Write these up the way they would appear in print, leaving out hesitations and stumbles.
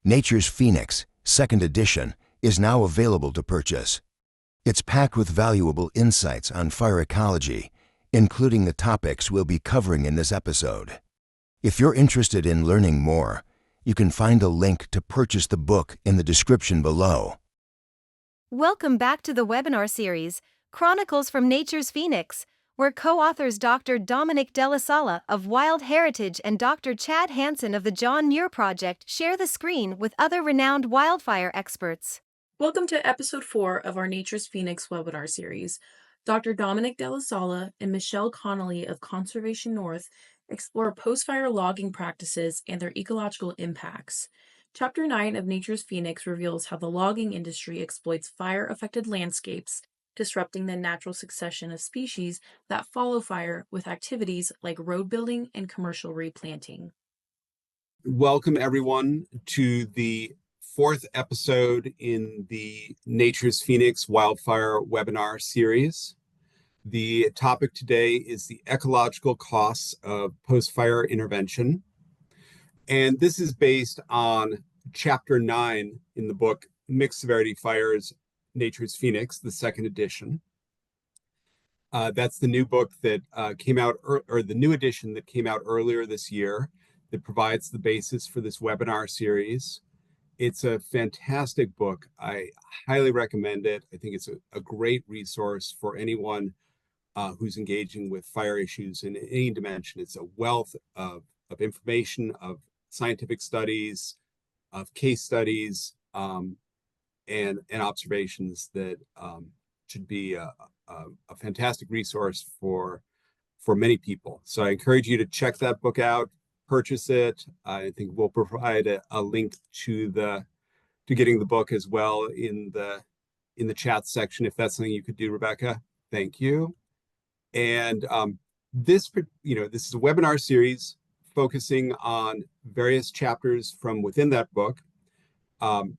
Nature's Phoenix, second edition, is now available to purchase. It's packed with valuable insights on fire ecology, including the topics we'll be covering in this episode. If you're interested in learning more, you can find a link to purchase the book in the description below. Welcome back to the webinar series, Chronicles from Nature's Phoenix, where co-authors Dr. Dominick DellaSala of Wild Heritage and Dr. Chad Hansen of the John Muir Project share the screen with other renowned wildfire experts. Welcome to episode 4 of our Nature's Phoenix webinar series. Dr. Dominick DellaSala and Michelle Connolly of Conservation North explore post-fire logging practices and their ecological impacts. Chapter 9 of Nature's Phoenix reveals how the logging industry exploits fire-affected landscapes, disrupting the natural succession of species that follow fire with activities like road building and commercial replanting. Welcome, everyone, to the fourth episode in the Nature's Phoenix Wildfire webinar series. The topic today is the ecological costs of post-fire intervention. And this is based on Chapter 9 in the book, Mixed Severity Fires, Nature's Phoenix, the second edition. That's the new book that came out, or the new edition that came out earlier this year that provides the basis for this webinar series. It's a fantastic book. I highly recommend it. I think it's a great resource for anyone who's engaging with fire issues in any dimension. It's a wealth of information, of scientific studies, of case studies, and observations that should be a fantastic resource for many people. So I encourage you to check that book out. Purchase it. I think we'll provide a link to getting the book as well in the chat section, if that's something you could do, Rebecca. Thank you. And this is a webinar series focusing on various chapters from within that book.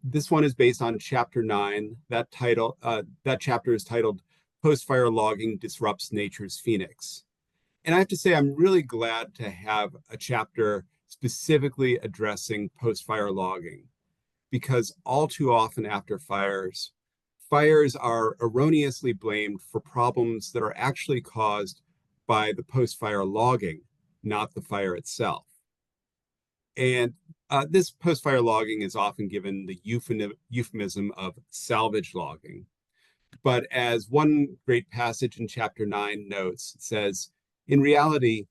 This one is based on Chapter 9. That chapter is titled "Post-Fire Logging Disrupts Nature's Phoenix." And I have to say, I'm really glad to have a chapter specifically addressing post-fire logging, because all too often after fires are erroneously blamed for problems that are actually caused by the post-fire logging, not the fire itself. And this post-fire logging is often given the euphemism of salvage logging. But as one great passage in Chapter 9 notes, it says, in reality,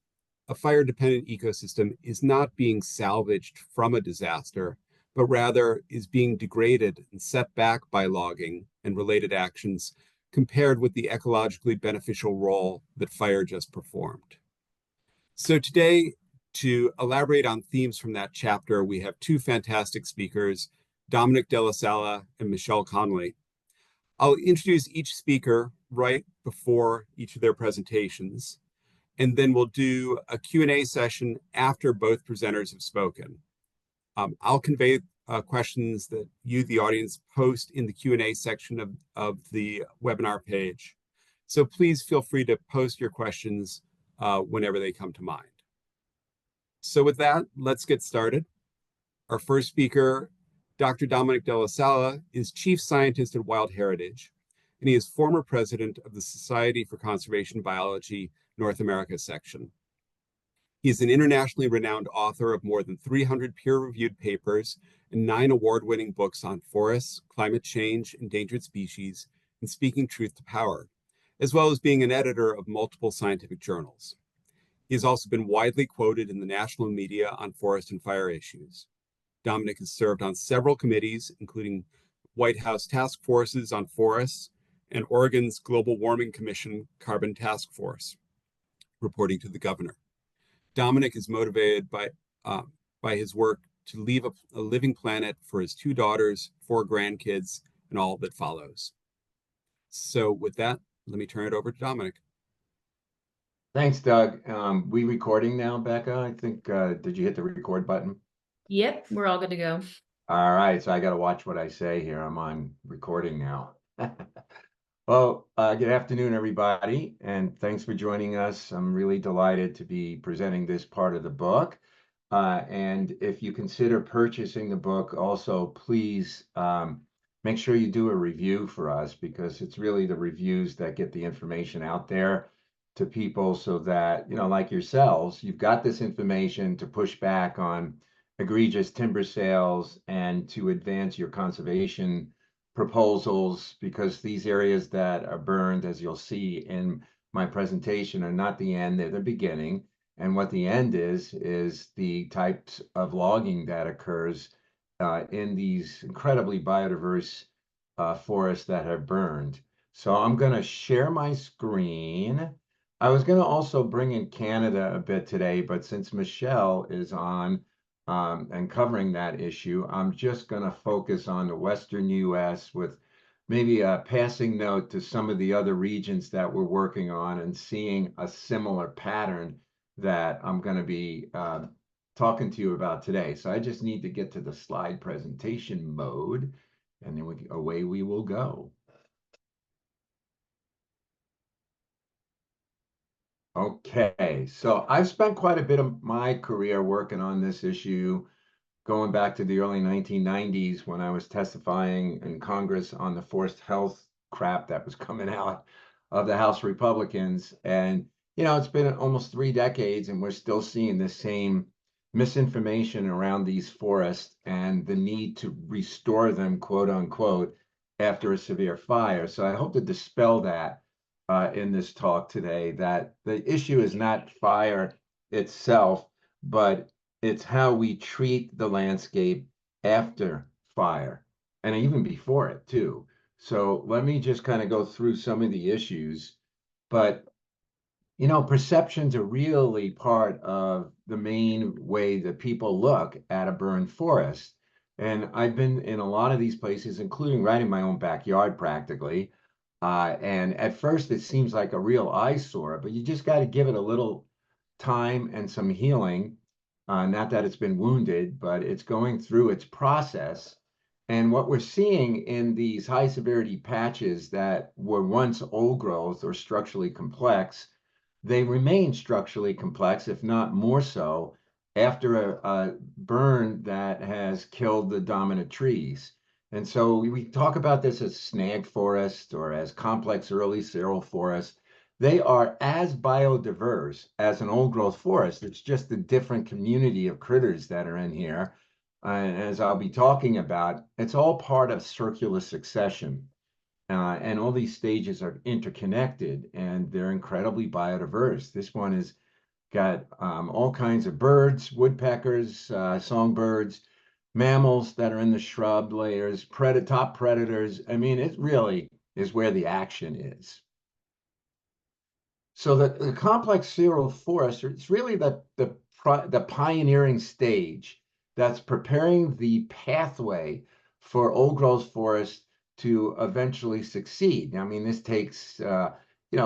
a fire-dependent ecosystem is not being salvaged from a disaster, but rather is being degraded and set back by logging and related actions compared with the ecologically beneficial role that fire just performed. So today, to elaborate on themes from that chapter, we have two fantastic speakers, Dominick DellaSala and Michelle Connolly. I'll introduce each speaker right before each of their presentations, and then we'll do a Q&A session after both presenters have spoken. I'll convey questions that you, the audience, post in the Q&A section of the webinar page. So please feel free to post your questions whenever they come to mind. So with that, let's get started. Our first speaker, Dr. Dominick DellaSala, is Chief Scientist at Wild Heritage, and he is former president of the Society for Conservation Biology North America section. He is an internationally renowned author of more than 300 peer-reviewed papers and 9 award-winning books on forests, climate change, endangered species, and speaking truth to power, as well as being an editor of multiple scientific journals. He has also been widely quoted in the national media on forest and fire issues. Dominick has served on several committees, including White House task forces on forests and Oregon's Global Warming Commission Carbon Task Force, reporting to the governor. Dominick is motivated by his work to leave a living planet for his 2 daughters, 4 grandkids, and all that follows. So with that, let me turn it over to Dominick. Thanks, Doug. We recording now, Becca? I think, did you hit the record button? Yep, we're all good to go. All right, so I got to watch what I say here. I'm on recording now. Well, good afternoon, everybody, and thanks for joining us. I'm really delighted to be presenting this part of the book. And if you consider purchasing the book, also please make sure you do a review for us, because it's really the reviews that get the information out there to people, so that, like yourselves, you've got this information to push back on egregious timber sales and to advance your conservation proposals, because these areas that are burned, as you'll see in my presentation, are not the end, they're the beginning. And what the end is the types of logging that occurs in these incredibly biodiverse forests that have burned. So I'm going to share my screen. I was going to also bring in Canada a bit today, but since Michelle is on and covering that issue, I'm just going to focus on the Western US, with maybe a passing note to some of the other regions that we're working on, and seeing a similar pattern that I'm going to be talking to you about today. So I just need to get to the slide presentation mode, and then away we will go. Okay, so I've spent quite a bit of my career working on this issue, going back to the early 1990s when I was testifying in Congress on the forest health crap that was coming out of the House Republicans. And, it's been almost 3 decades, and we're still seeing the same misinformation around these forests and the need to restore them, quote unquote, after a severe fire. So I hope to dispel that in this talk today, that the issue is not fire itself, but it's how we treat the landscape after fire, and even before it too. So let me just kind of go through some of the issues. But perceptions are really part of the main way that people look at a burned forest. And I've been in a lot of these places, including right in my own backyard practically. And at first it seems like a real eyesore, but you just got to give it a little time and some healing. Not that it's been wounded, but it's going through its process. And what we're seeing in these high severity patches that were once old growth or structurally complex, they remain structurally complex, if not more so, after a burn that has killed the dominant trees. And so we talk about this as snag forest or as complex early sterile forest. They are as biodiverse as an old growth forest. It's just a different community of critters that are in here. And as I'll be talking about, it's all part of circular succession. And all these stages are interconnected, and they're incredibly biodiverse. This one has got all kinds of birds, woodpeckers, songbirds, mammals that are in the shrub layers, top predators. I mean, it really is where the action is. So the complex sterile forest, it's really the pioneering stage that's preparing the pathway for old growth forest to eventually succeed. I mean, this takes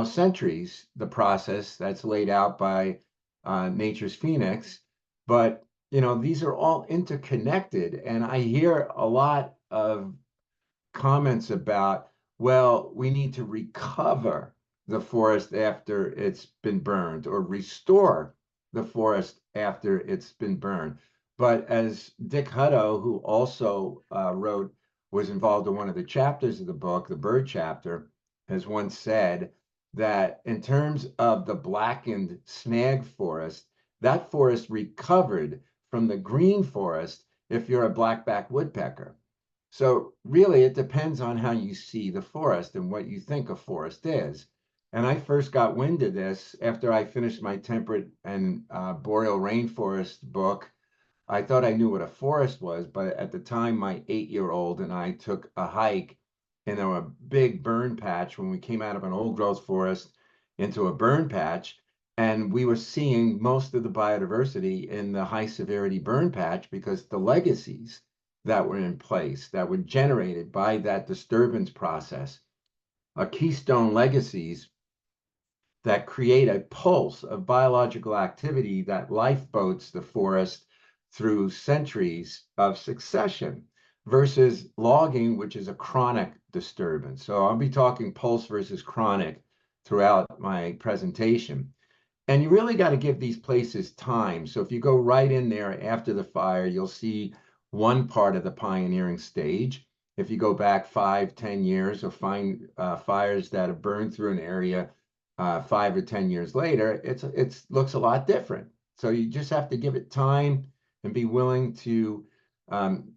centuries, the process that's laid out by Nature's Phoenix, but these are all interconnected. And I hear a lot of comments about, well, we need to recover the forest after it's been burned, or restore the forest after it's been burned. But as Dick Hutto, who also was involved in one of the chapters of the book, the bird chapter, has once said that in terms of the blackened snag forest, that forest recovered from the green forest if you're a blackback woodpecker. So really, it depends on how you see the forest and what you think a forest is. And I first got wind of this after I finished my temperate and boreal rainforest book. I thought I knew what a forest was, but at the time, my 8-year-old and I took a hike in a big burn patch when we came out of an old growth forest into a burn patch. And we were seeing most of the biodiversity in the high severity burn patch, because the legacies that were in place, that were generated by that disturbance process, are keystone legacies that create a pulse of biological activity that lifeboats the forest through centuries of succession, versus logging, which is a chronic disturbance. So I'll be talking pulse versus chronic throughout my presentation. And you really got to give these places time. So if you go right in there after the fire, you'll see one part of the pioneering stage. If you go back 5, 10 years, or find fires that have burned through an area 5 or 10 years later, it looks a lot different. So you just have to give it time and be willing to um,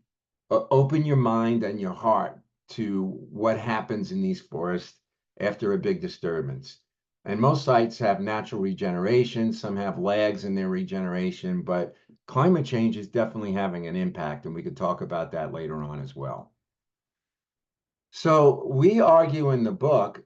open your mind and your heart to what happens in these forests after a big disturbance. And most sites have natural regeneration, some have lags in their regeneration, but climate change is definitely having an impact, and we could talk about that later on as well. So we argue in the book,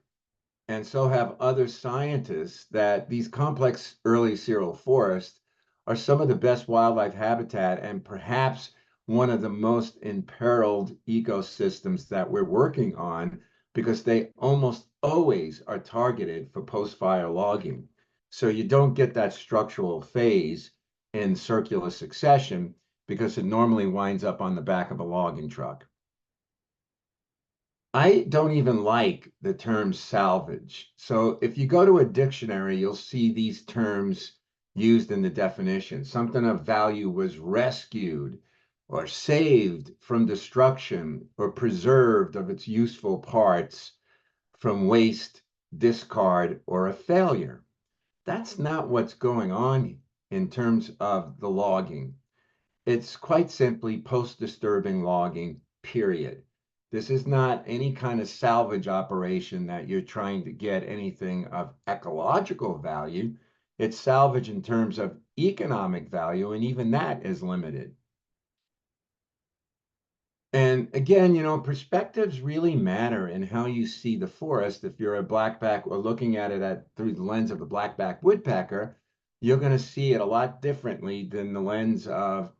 and so have other scientists, that these complex early cereal forests are some of the best wildlife habitat and perhaps one of the most imperiled ecosystems that we're working on, because they almost always are targeted for post-fire logging. So you don't get that structural phase in circular succession because it normally winds up on the back of a logging truck. I don't even like the term salvage. So if you go to a dictionary, you'll see these terms used in the definition. Something of value was rescued or saved from destruction or preserved of its useful parts from waste, discard, or a failure. That's not what's going on in terms of the logging. It's quite simply post-disturbing logging, period. This is not any kind of salvage operation that you're trying to get anything of ecological value. It's salvage in terms of economic value, and even that is limited. And again, perspectives really matter in how you see the forest. If you're a blackback or looking at it through the lens of a blackback woodpecker, you're going to see it a lot differently than the lens of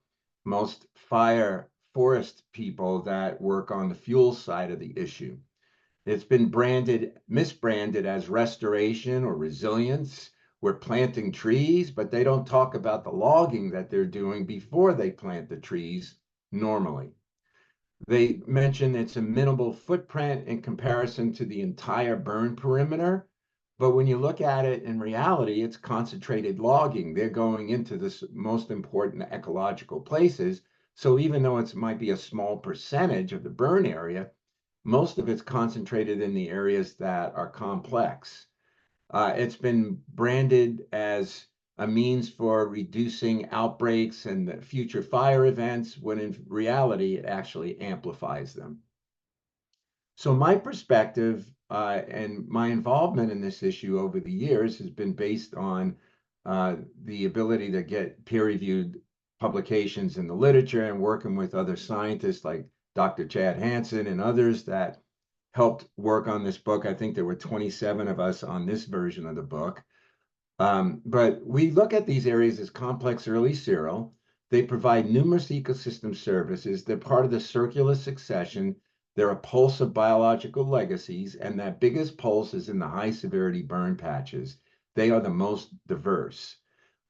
most fire forest people that work on the fuel side of the issue. It's been misbranded as restoration or resilience. We're planting trees, but they don't talk about the logging that they're doing before they plant the trees normally. They mention it's a minimal footprint in comparison to the entire burn perimeter. But when you look at it in reality, it's concentrated logging. They're going into the most important ecological places. So even though it might be a small percentage of the burn area, most of it's concentrated in the areas that are complex. It's been branded as a means for reducing outbreaks and future fire events, when in reality, it actually amplifies them. So my perspective and my involvement in this issue over the years has been based on the ability to get peer-reviewed publications in the literature and working with other scientists like Dr. Chad Hansen and others that helped work on this book. I think there were 27 of us on this version of the book. But we look at these areas as complex early cereal. They provide numerous ecosystem services. They're part of the circular succession. They're a pulse of biological legacies, and that biggest pulse is in the high severity burn patches. They are the most diverse.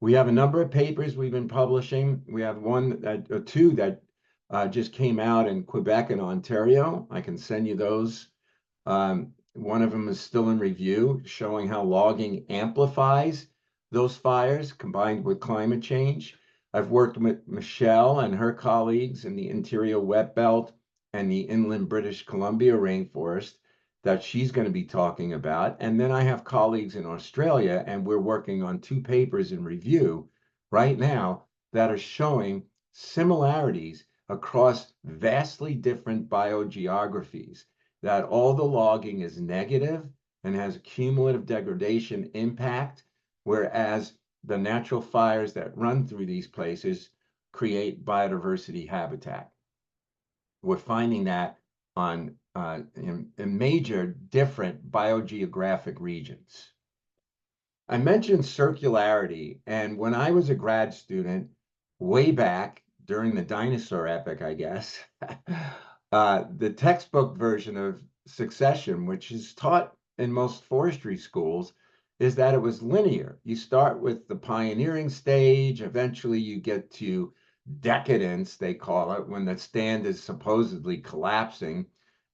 We have a number of papers we've been publishing. We have two that just came out in Quebec and Ontario. I can send you those. One of them is still in review, showing how logging amplifies those fires combined with climate change. I've worked with Michelle and her colleagues in the interior wet belt and the inland British Columbia rainforest that she's going to be talking about. And then I have colleagues in Australia, and we're working on 2 papers in review right now that are showing similarities across vastly different biogeographies, that all the logging is negative and has a cumulative degradation impact, whereas the natural fires that run through these places create biodiversity habitat. We're finding that in major different biogeographic regions. I mentioned circularity, and when I was a grad student, way back during the dinosaur epoch, I guess, the textbook version of succession, which is taught in most forestry schools, is that it was linear. You start with the pioneering stage, eventually you get to decadence, they call it, when the stand is supposedly collapsing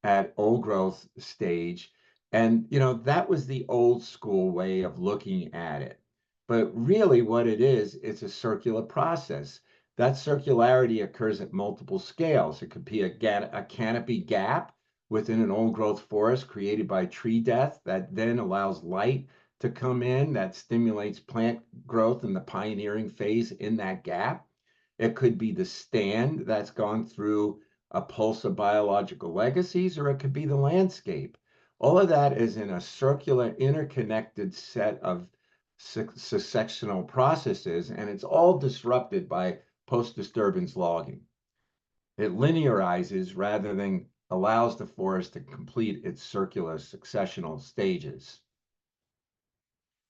at old growth stage. And, that was the old school way of looking at it. But really what it is, it's a circular process. That circularity occurs at multiple scales. It could be a canopy gap within an old growth forest created by tree death that then allows light to come in, that stimulates plant growth in the pioneering phase in that gap. It could be the stand that's gone through a pulse of biological legacies, or it could be the landscape. All of that is in a circular, interconnected set of successional processes, and it's all disrupted by post-disturbance logging. It linearizes rather than allows the forest to complete its circular successional stages.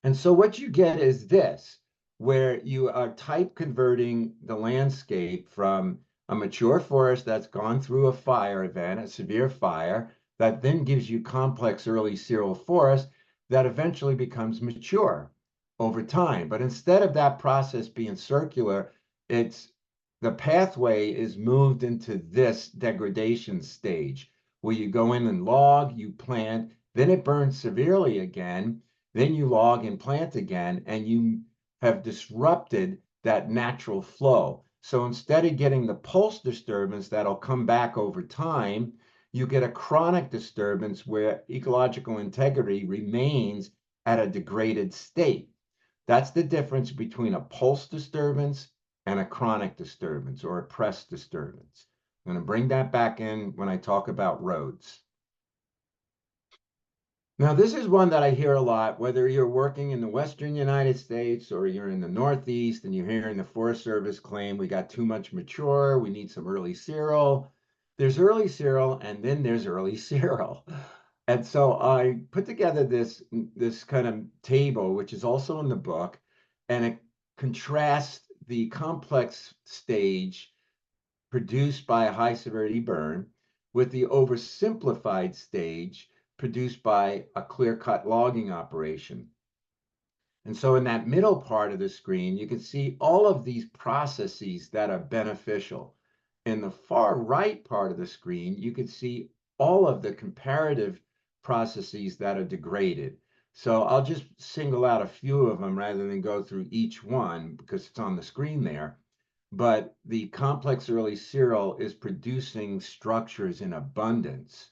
And so what you get is this, where you are type converting the landscape from a mature forest that's gone through a fire event, a severe fire, that then gives you complex early cereal forest that eventually becomes mature over time. But instead of that process being circular, the pathway is moved into this degradation stage where you go in and log, you plant, then it burns severely again, then you log and plant again, and you have disrupted that natural flow. So instead of getting the pulse disturbance that'll come back over time, you get a chronic disturbance where ecological integrity remains at a degraded state. That's the difference between a pulse disturbance and a chronic disturbance or a press disturbance. I'm going to bring that back in when I talk about roads. Now, this is one that I hear a lot, whether you're working in the Western United States or you're in the Northeast and you're hearing the Forest Service claim we got too much mature, we need some early cereal. There's early cereal and then there's early cereal. And so I put together this kind of table, which is also in the book, and it contrasts the complex stage produced by a high severity burn with the oversimplified stage produced by a clear-cut logging operation. And so in that middle part of the screen, you can see all of these processes that are beneficial. In the far right part of the screen, you can see all of the comparative processes that are degraded. So I'll just single out a few of them rather than go through each one because it's on the screen there. But the complex early cereal is producing structures in abundance.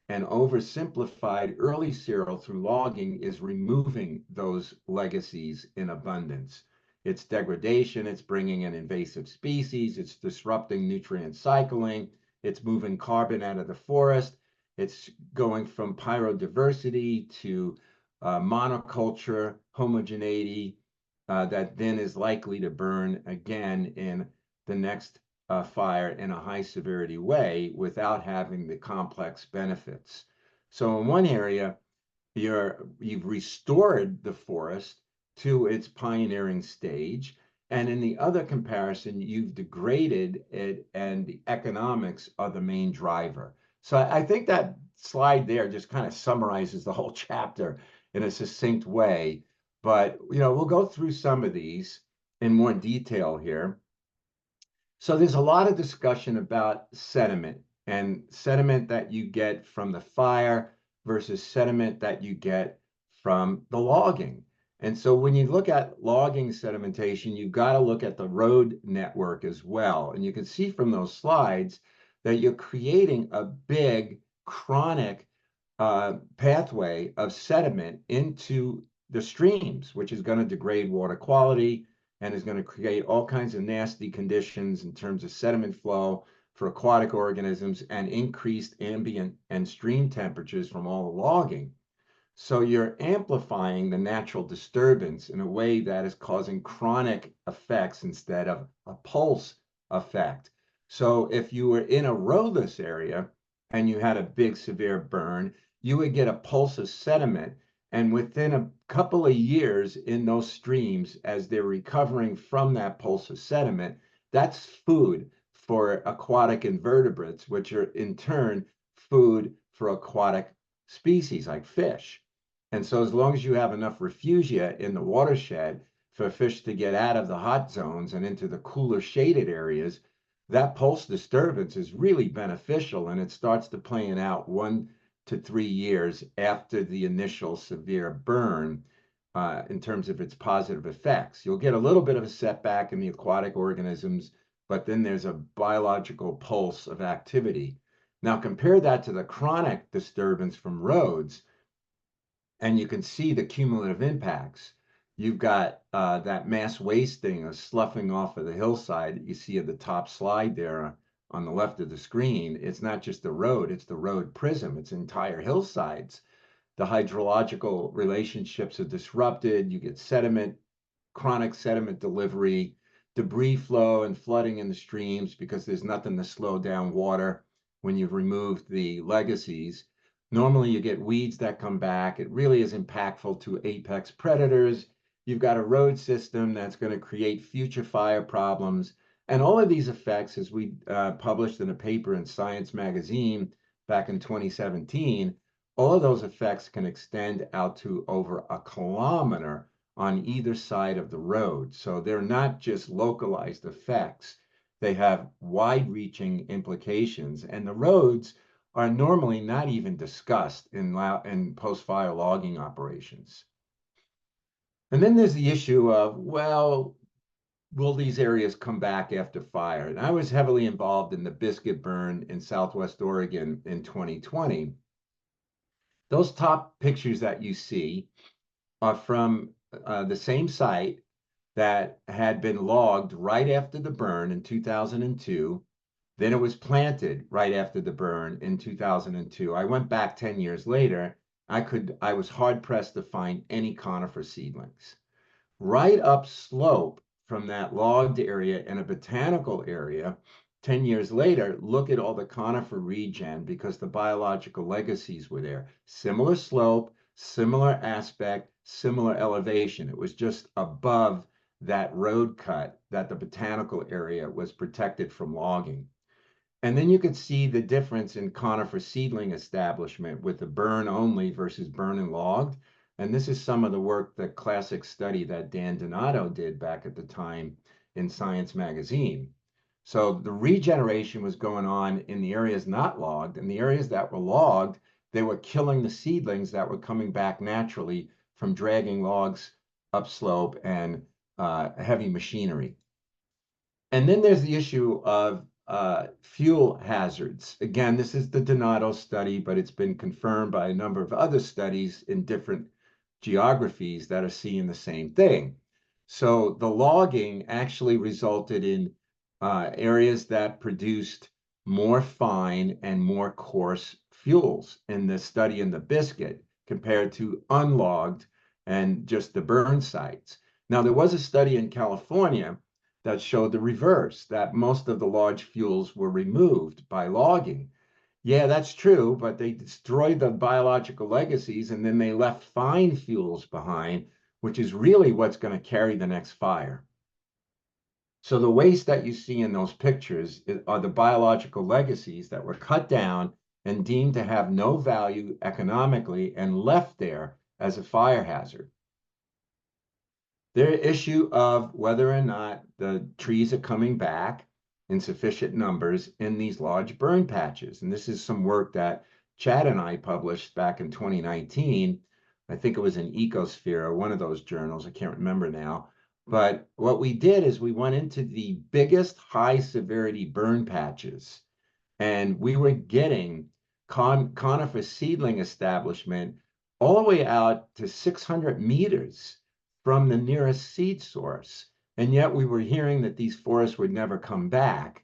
And oversimplified early cereal through logging is removing those legacies in abundance. It's degradation, it's bringing in invasive species, it's disrupting nutrient cycling, it's moving carbon out of the forest, it's going from pyrodiversity to monoculture, homogeneity, that then is likely to burn again in the next fire in a high severity way without having the complex benefits. So in one area, you've restored the forest to its pioneering stage. And in the other comparison, you've degraded it and the economics are the main driver. So I think that slide there just kind of summarizes the whole chapter in a succinct way. But we'll go through some of these in more detail here. So there's a lot of discussion about sediment and sediment that you get from the fire versus sediment that you get from the logging. And so when you look at logging sedimentation, you've got to look at the road network as well. And you can see from those slides that you're creating a big chronic pathway of sediment into the streams, which is going to degrade water quality and is going to create all kinds of nasty conditions in terms of sediment flow for aquatic organisms and increased ambient and stream temperatures from all the logging. So you're amplifying the natural disturbance in a way that is causing chronic effects instead of a pulse effect. So if you were in a roadless area and you had a big severe burn, you would get a pulse of sediment. And within a couple of years in those streams, as they're recovering from that pulse of sediment, that's food for aquatic invertebrates, which are in turn food for aquatic species like fish. And so as long as you have enough refugia in the watershed for fish to get out of the hot zones and into the cooler shaded areas, that pulse disturbance is really beneficial, and it starts to plan out 1 to 3 years after the initial severe burn. in terms of its positive effects. You'll get a little bit of a setback in the aquatic organisms, but then there's a biological pulse of activity. Now compare that to the chronic disturbance from roads, and you can see the cumulative impacts. You've got that mass wasting of sloughing off of the hillside that you see at the top slide there on the left of the screen. It's not just the road, it's the road prism, it's entire hillsides. The hydrological relationships are disrupted. You get sediment, chronic sediment delivery, debris flow and flooding in the streams because there's nothing to slow down water when you've removed the legacies. Normally you get weeds that come back. It really is impactful to apex predators. You've got a road system that's going to create future fire problems. And all of these effects, as we published in a paper in Science magazine back in 2017, all of those effects can extend out to over a kilometer on either side of the road. So they're not just localized effects. They have wide-reaching implications. And the roads are normally not even discussed in post-fire logging operations. And then there's the issue of, well, will these areas come back after fire? And I was heavily involved in the Biscuit burn in Southwest Oregon in 2020. Those top pictures that you see are from the same site that had been logged right after the burn in 2002. Then it was planted right after the burn in 2002. I went back 10 years later. I was hard pressed to find any conifer seedlings. Right upslope from that logged area in a botanical area, 10 years later, look at all the conifer regen because the biological legacies were there. Similar slope, similar aspect, similar elevation. It was just above that road cut that the botanical area was protected from logging. And then you could see the difference in conifer seedling establishment with the burn only versus burn and logged. And this is some of the work, the classic study that Dan Donato did back at the time in Science magazine. So the regeneration was going on in the areas not logged, and the areas that were logged, they were killing the seedlings that were coming back naturally from dragging logs upslope and heavy machinery. And then there's the issue of fuel hazards. Again, this is the Donato study, but it's been confirmed by a number of other studies in different geographies that are seeing the same thing. So the logging actually resulted in areas that produced more fine and more coarse fuels in the study in the Biscuit compared to unlogged and just the burn sites. Now, there was a study in California that showed the reverse, that most of the large fuels were removed by logging. Yeah, that's true, but they destroyed the biological legacies and then they left fine fuels behind, which is really what's going to carry the next fire. So the waste that you see in those pictures are the biological legacies that were cut down and deemed to have no value economically and left there as a fire hazard. The issue of whether or not the trees are coming back in sufficient numbers in these large burn patches. And this is some work that Chad and I published back in 2019. I think it was in Ecosphere or one of those journals. I can't remember now. But what we did is we went into the biggest high severity burn patches, and we were getting conifer seedling establishment all the way out to 600 meters from the nearest seed source. And yet we were hearing that these forests would never come back.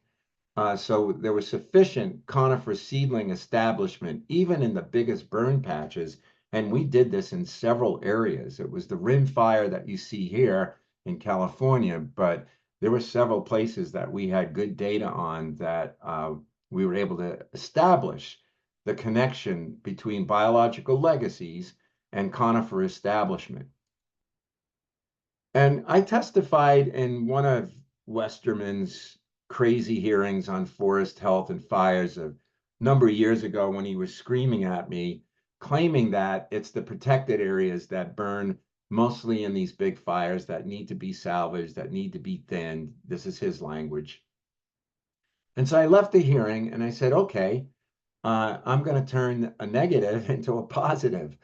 So there was sufficient conifer seedling establishment, even in the biggest burn patches. And we did this in several areas. It was the rim fire that you see here in California, but there were several places that we had good data on that we were able to establish the connection between biological legacies and conifer establishment. And I testified in one of Westerman's crazy hearings on forest health and fires a number of years ago when he was screaming at me, claiming that it's the protected areas that burn mostly in these big fires that need to be salvaged, that need to be thinned. This is his language. And so I left the hearing and I said, okay, I'm going to turn a negative into a positive.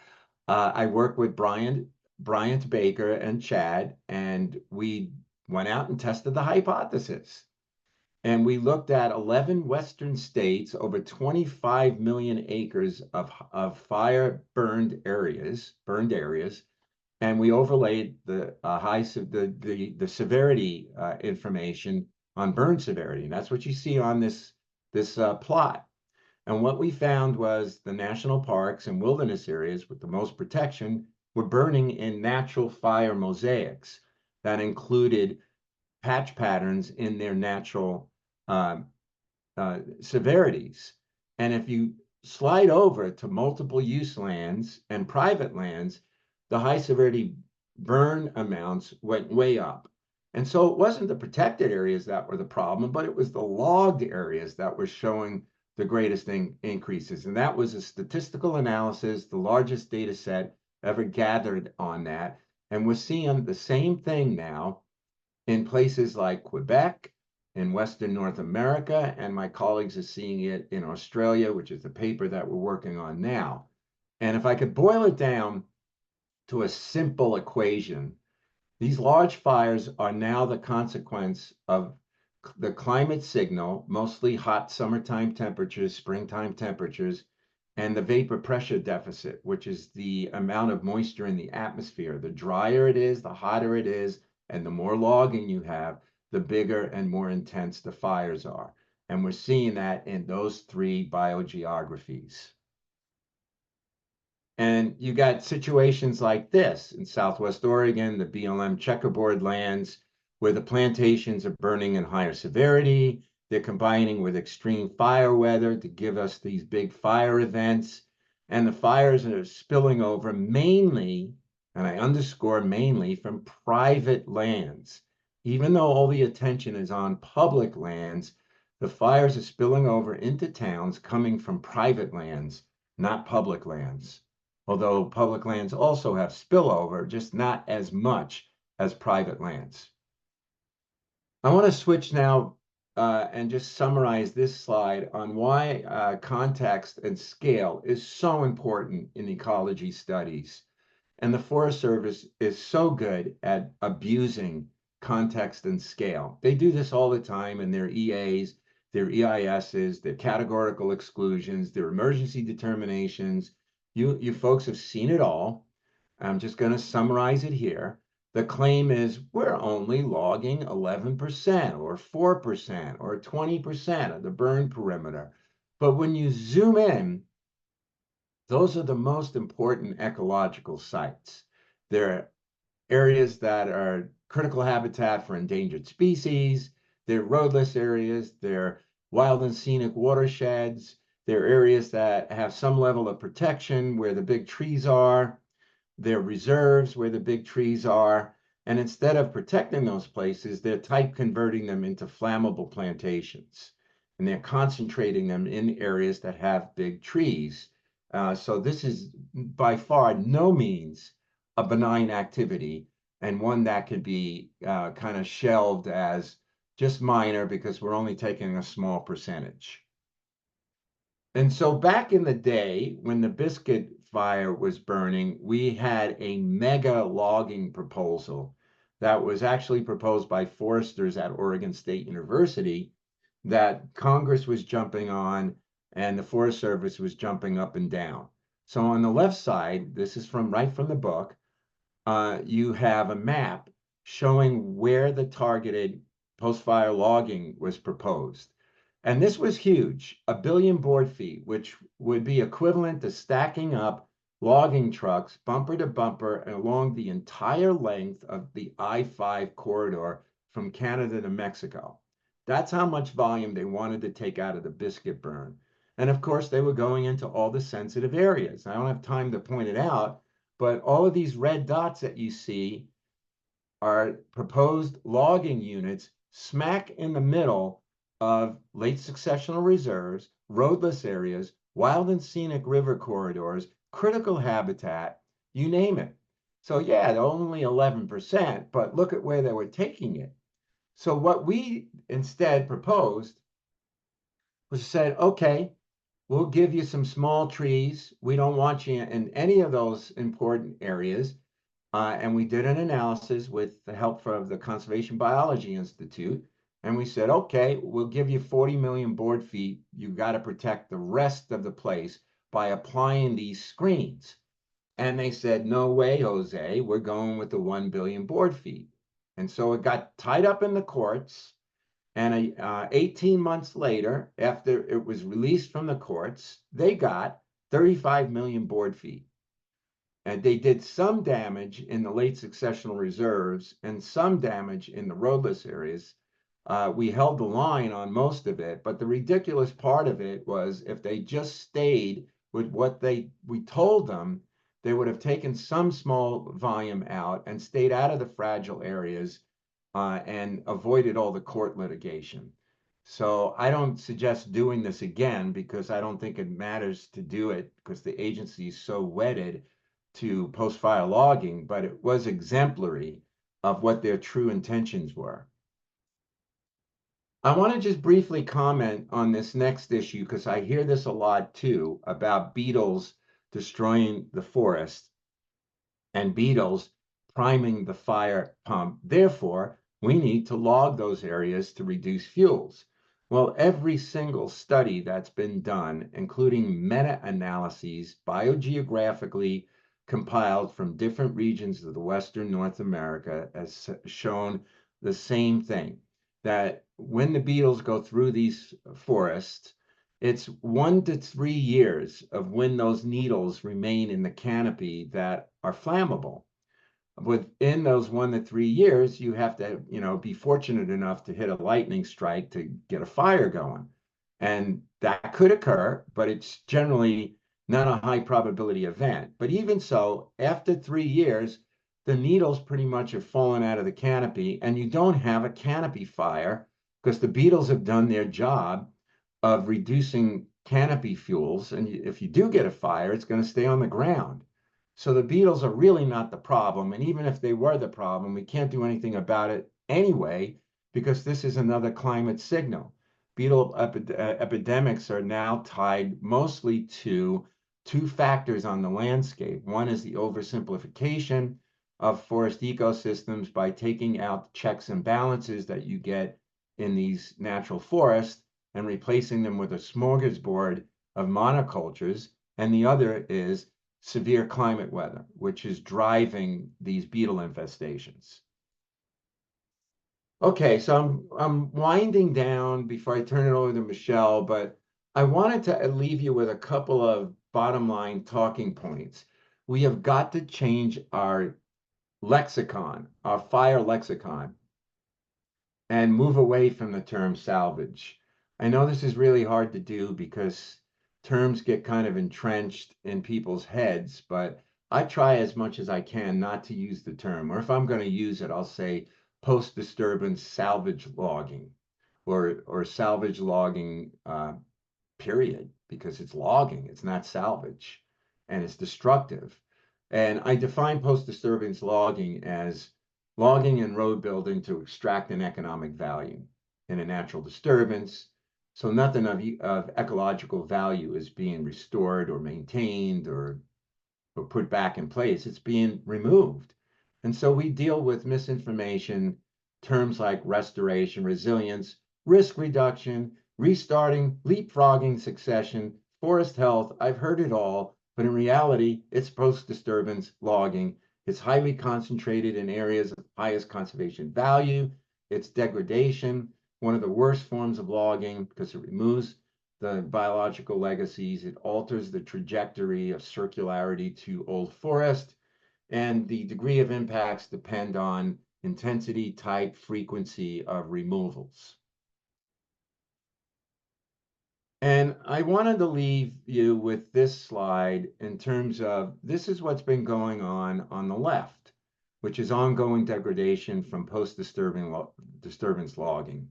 I work with Brian Bryant Baker and Chad, and we went out and tested the hypothesis. And we looked at 11 Western states, over 25 million acres of fire burned areas, and we overlaid the the severity information on burn severity, and that's what you see on this plot. And what we found was the national parks and wilderness areas with the most protection were burning in natural fire mosaics that included patch patterns in their natural uh, severities. And if you slide over to multiple use lands and private lands, the high severity burn amounts went way up. And so it wasn't the protected areas that were the problem, but it was the logged areas that were showing the greatest increases. And that was a statistical analysis, the largest data set ever gathered on that. And we're seeing the same thing now in places like Quebec, in Western North America, and my colleagues are seeing it in Australia, which is the paper that we're working on now. And if I could boil it down to a simple equation, these large fires are now the consequence of the climate signal, mostly hot summertime temperatures, springtime temperatures, and the vapor pressure deficit, which is the amount of moisture in the atmosphere. The drier it is, the hotter it is, and the more logging you have, the bigger and more intense the fires are. And we're seeing that in those three biogeographies. And you got situations like this in Southwest Oregon, the BLM checkerboard lands, where the plantations are burning in higher severity. They're combining with extreme fire weather to give us these big fire events. And the fires are spilling over mainly, and I underscore mainly, from private lands. Even though all the attention is on public lands, the fires are spilling over into towns coming from private lands, not public lands. Although public lands also have spillover, just not as much as private lands. I want to switch now and just summarize this slide on why context and scale is so important in ecology studies. And the Forest Service is so good at abusing context and scale. They do this all the time in their EAs, their EISs, their categorical exclusions, their emergency determinations. You folks have seen it all. I'm just going to summarize it here. The claim is we're only logging 11% or 4% or 20% of the burn perimeter. But when you zoom in, those are the most important ecological sites. They're areas that are critical habitat for endangered species. They're roadless areas. They're wild and scenic watersheds. They're areas that have some level of protection where the big trees are. They're reserves where the big trees are. And instead of protecting those places, they're type converting them into flammable plantations. And they're concentrating them in areas that have big trees. So this is by far no means a benign activity, and one that could be kind of shelved as just minor because we're only taking a small percentage. And so back in the day, when the Biscuit fire was burning, we had a mega logging proposal that was actually proposed by foresters at Oregon State University that Congress was jumping on and the Forest Service was jumping up and down. So on the left side, this is right from the book, you have a map showing where the targeted post-fire logging was proposed. And this was huge, 1 billion board feet, which would be equivalent to stacking up logging trucks bumper to bumper along the entire length of the I-5 corridor from Canada to Mexico. That's how much volume they wanted to take out of the Biscuit burn. And of course, they were going into all the sensitive areas. I don't have time to point it out, but all of these red dots that you see are proposed logging units smack in the middle of late successional reserves, roadless areas, wild and scenic river corridors, critical habitat, you name it. So yeah, only 11%, but look at where they were taking it. So what we instead proposed was said, okay, we'll give you some small trees. We don't want you in any of those important areas. And we did an analysis with the help of the Conservation Biology Institute. And we said, okay, we'll give you 40 million board feet. You got to protect the rest of the place by applying these screens. And they said, no way, Jose, we're going with the 1 billion board feet. And so it got tied up in the courts. And 18 months later, after it was released from the courts, they got 35 million board feet. And they did some damage in the late successional reserves and some damage in the roadless areas. We held the line on most of it, but the ridiculous part of it was if they just stayed with what we told them, they would have taken some small volume out and stayed out of the fragile areas and avoided all the court litigation. So I don't suggest doing this again because I don't think it matters to do it because the agency is so wedded to post-fire logging, but it was exemplary of what their true intentions were. I want to just briefly comment on this next issue because I hear this a lot too about beetles destroying the forest and beetles priming the fire pump. Therefore, we need to log those areas to reduce fuels. Well, every single study that's been done, including meta-analyses biogeographically compiled from different regions of the Western North America, has shown the same thing, that when the beetles go through these forests, it's 1 to 3 years of when those needles remain in the canopy that are flammable. Within those 1 to 3 years, you have to, be fortunate enough to hit a lightning strike to get a fire going. And that could occur, but it's generally not a high probability event. But even so, after 3 years, the needles pretty much have fallen out of the canopy, and you don't have a canopy fire because the beetles have done their job of reducing canopy fuels. And if you do get a fire, it's going to stay on the ground. So the beetles are really not the problem. And even if they were the problem, we can't do anything about it anyway, because this is another climate signal. Beetle epidemics are now tied mostly to 2 factors on the landscape. One is the oversimplification of forest ecosystems by taking out checks and balances that you get in these natural forests and replacing them with a smorgasbord of monocultures. And the other is severe climate weather, which is driving these beetle infestations. Okay, so I'm winding down before I turn it over to Michelle, but I wanted to leave you with a couple of bottom line talking points. We have got to change our lexicon, our fire lexicon, and move away from the term salvage. I know this is really hard to do because terms get kind of entrenched in people's heads, but I try as much as I can not to use the term. Or if I'm going to use it, I'll say post-disturbance salvage logging or salvage logging, period, because it's logging, it's not salvage, and it's destructive. And I define post-disturbance logging as logging and road building to extract an economic value in a natural disturbance. So nothing of ecological value is being restored or maintained or put back in place. It's being removed. And so we deal with misinformation, terms like restoration, resilience, risk reduction, restarting, leapfrogging succession, forest health. I've heard it all, but in reality, it's post-disturbance logging. It's highly concentrated in areas of highest conservation value. It's degradation, one of the worst forms of logging because it removes the biological legacies. It alters the trajectory of circularity to old forest. And the degree of impacts depend on intensity, type, frequency of removals. And I wanted to leave you with this slide in terms of this is what's been going on the left, which is ongoing degradation from post-disturbance logging.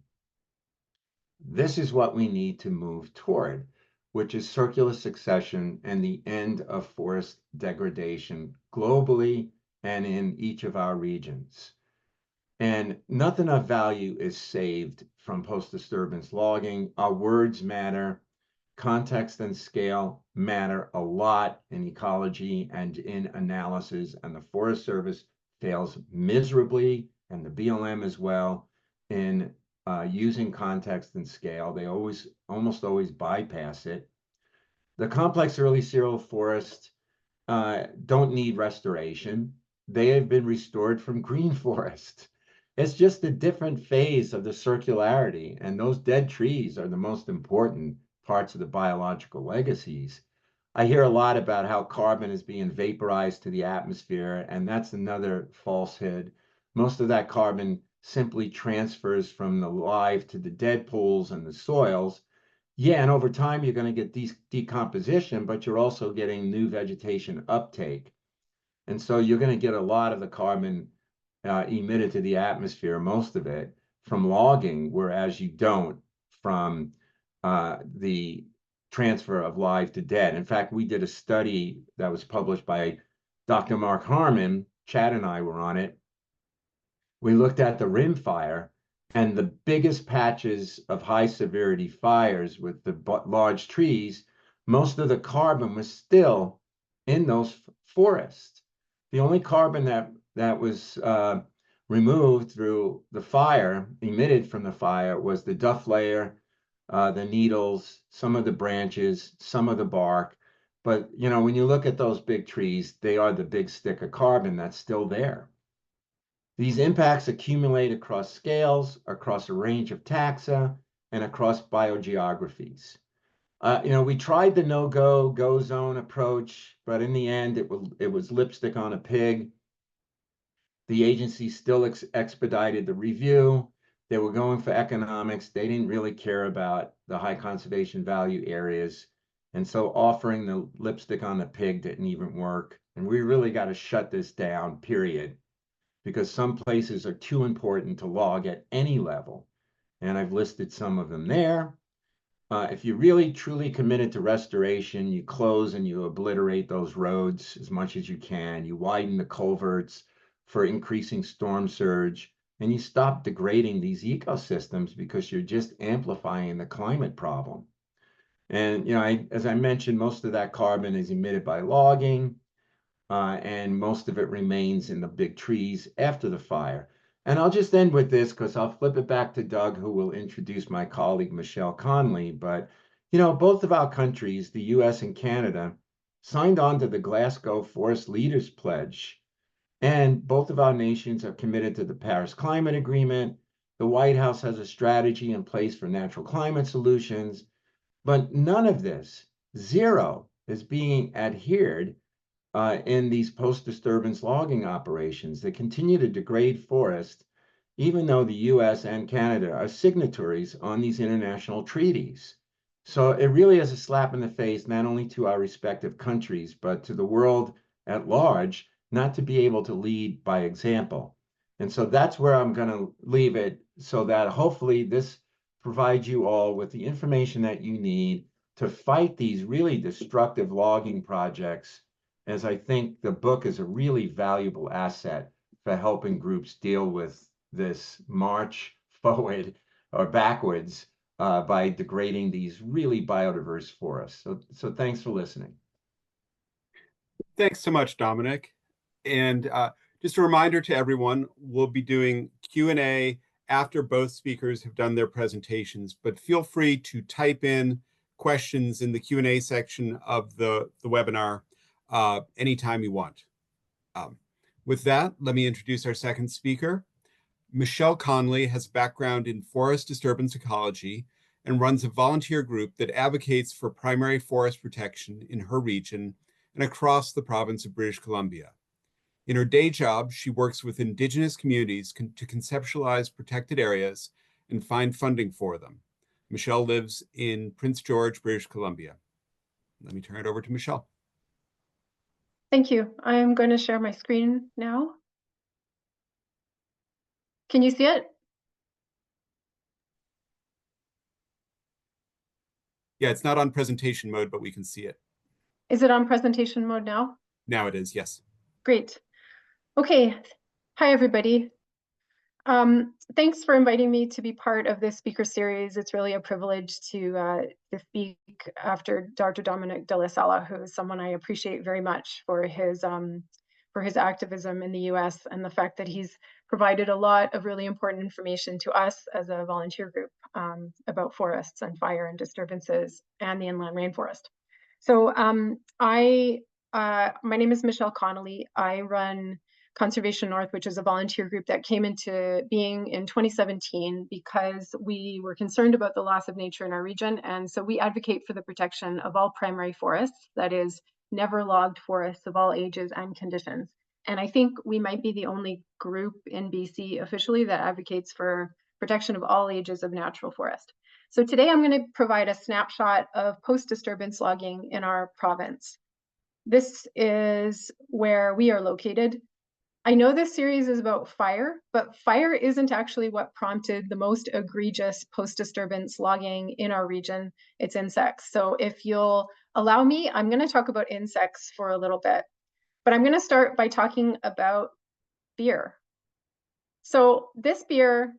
This is what we need to move toward, which is circular succession and the end of forest degradation globally and in each of our regions. And nothing of value is saved from post-disturbance logging. Our words matter. Context and scale matter a lot in ecology and in analysis, and the Forest Service fails miserably, and the BLM as well, in using context and scale. They almost always bypass it. The complex early cereal forests don't need restoration. They have been restored from green forest. It's just a different phase of the circularity, and those dead trees are the most important parts of the biological legacies. I hear a lot about how carbon is being vaporized to the atmosphere, and that's another falsehood. Most of that carbon simply transfers from the live to the dead pools and the soils. Yeah, and over time you're going to get decomposition, but you're also getting new vegetation uptake. And so you're going to get a lot of the carbon emitted to the atmosphere, most of it, from logging, whereas you don't from the transfer of live to dead. In fact, we did a study that was published by Dr. Mark Harmon. Chad and I were on it. We looked at the rim fire, and the biggest patches of high severity fires with the large trees, most of the carbon was still in those forests. The only carbon that was removed through the fire, emitted from the fire, was the duff layer, the needles, some of the branches, some of the bark. But when you look at those big trees, they are the big stick of carbon that's still there. These impacts accumulate across scales, across a range of taxa, and across biogeographies. We tried the no-go, go zone approach, but in the end, it was lipstick on a pig. The agency still expedited the review. They were going for economics. They didn't really care about the high conservation value areas. And so offering the lipstick on the pig didn't even work. And we really got to shut this down, period, because some places are too important to log at any level. And I've listed some of them there. If you're really truly committed to restoration, you close and you obliterate those roads as much as you can. You widen the culverts for increasing storm surge, and you stop degrading these ecosystems because you're just amplifying the climate problem. And as I mentioned, most of that carbon is emitted by logging, and most of it remains in the big trees after the fire. And I'll just end with this because I'll flip it back to Doug, who will introduce my colleague, Michelle Connolly. But, both of our countries, the US and Canada, signed on to the Glasgow Forest Leaders Pledge. And both of our nations are committed to the Paris Climate Agreement. The White House has a strategy in place for natural climate solutions. But none of this, zero, is being adhered in these post-disturbance logging operations that continue to degrade forest, even though the US and Canada are signatories on these international treaties. So it really is a slap in the face, not only to our respective countries, but to the world at large, not to be able to lead by example. And so that's where I'm going to leave it, so that hopefully this provides you all with the information that you need to fight these really destructive logging projects, as I think the book is a really valuable asset for helping groups deal with this march forward or backwards by degrading these really biodiverse forests. So thanks for listening. Thanks so much, Dominic. And just a reminder to everyone, we'll be doing Q&A after both speakers have done their presentations, but feel free to type in questions in the Q&A section of the webinar anytime you want. With that, let me introduce our second speaker. Michelle Connolly has a background in forest disturbance ecology and runs a volunteer group that advocates for primary forest protection in her region and across the province of British Columbia. In her day job, she works with Indigenous communities to conceptualize protected areas and find funding for them. Michelle lives in Prince George, British Columbia. Let me turn it over to Michelle. Thank you. I'm going to share my screen now. Can you see it? Yeah, it's not on presentation mode, but we can see it. Is it on presentation mode now? Now it is, yes. Great. Okay. Hi, everybody. Thanks for inviting me to be part of this speaker series. It's really a privilege to speak after Dr. Dominick DellaSala, who is someone I appreciate very much for his for his activism in the US and the fact that he's provided a lot of really important information to us as a volunteer group about forests and fire and disturbances and the inland rainforest. So my name is Michelle Connolly. I run Conservation North, which is a volunteer group that came into being in 2017 because we were concerned about the loss of nature in our region. And so we advocate for the protection of all primary forests, that is, never logged forests of all ages and conditions. And I think we might be the only group in BC officially that advocates for protection of all ages of natural forest. So today I'm going to provide a snapshot of post-disturbance logging in our province. This is where we are located. I know this series is about fire, but fire isn't actually what prompted the most egregious post-disturbance logging in our region. It's insects. So if you'll allow me, I'm going to talk about insects for a little bit, but I'm going to start by talking about beer. So this beer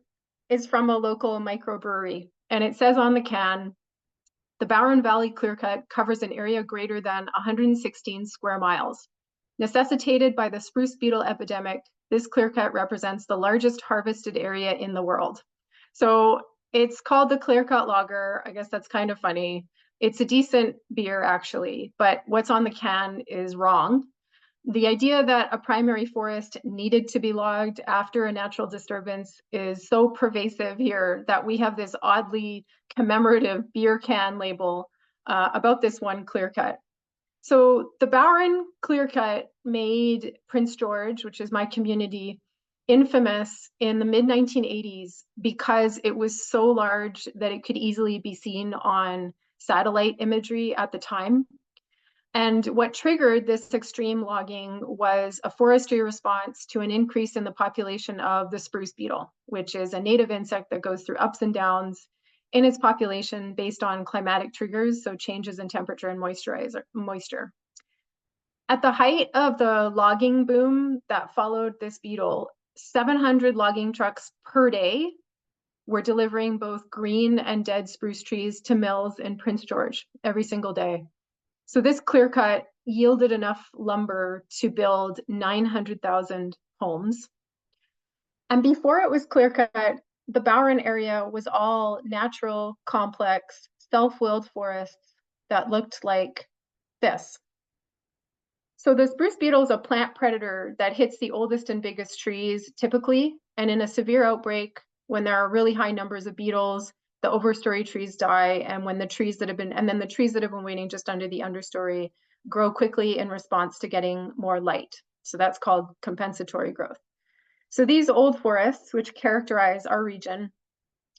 is from a local microbrewery, and it says on the can, the Barron Valley Clearcut covers an area greater than 116 square miles. Necessitated by the spruce beetle epidemic, this clearcut represents the largest harvested area in the world. So it's called the Clearcut Lager. I guess that's kind of funny. It's a decent beer, actually, but what's on the can is wrong. The idea that a primary forest needed to be logged after a natural disturbance is so pervasive here that we have this oddly commemorative beer can label about this one clearcut. So the Barron Clearcut made Prince George, which is my community, infamous in the mid-1980s because it was so large that it could easily be seen on satellite imagery at the time. And what triggered this extreme logging was a forestry response to an increase in the population of the spruce beetle, which is a native insect that goes through ups and downs in its population based on climatic triggers, so changes in temperature and moisture. At the height of the logging boom that followed this beetle, 700 logging trucks per day were delivering both green and dead spruce trees to mills in Prince George every single day. So this clearcut yielded enough lumber to build 900,000 homes. And before it was clearcut, the Barron area was all natural, complex, self-willed forests that looked like this. So the spruce beetle is a plant predator that hits the oldest and biggest trees typically, and in a severe outbreak, when there are really high numbers of beetles, the overstory trees die, and when the trees that have been waiting just under the understory grow quickly in response to getting more light. So that's called compensatory growth. So these old forests, which characterize our region,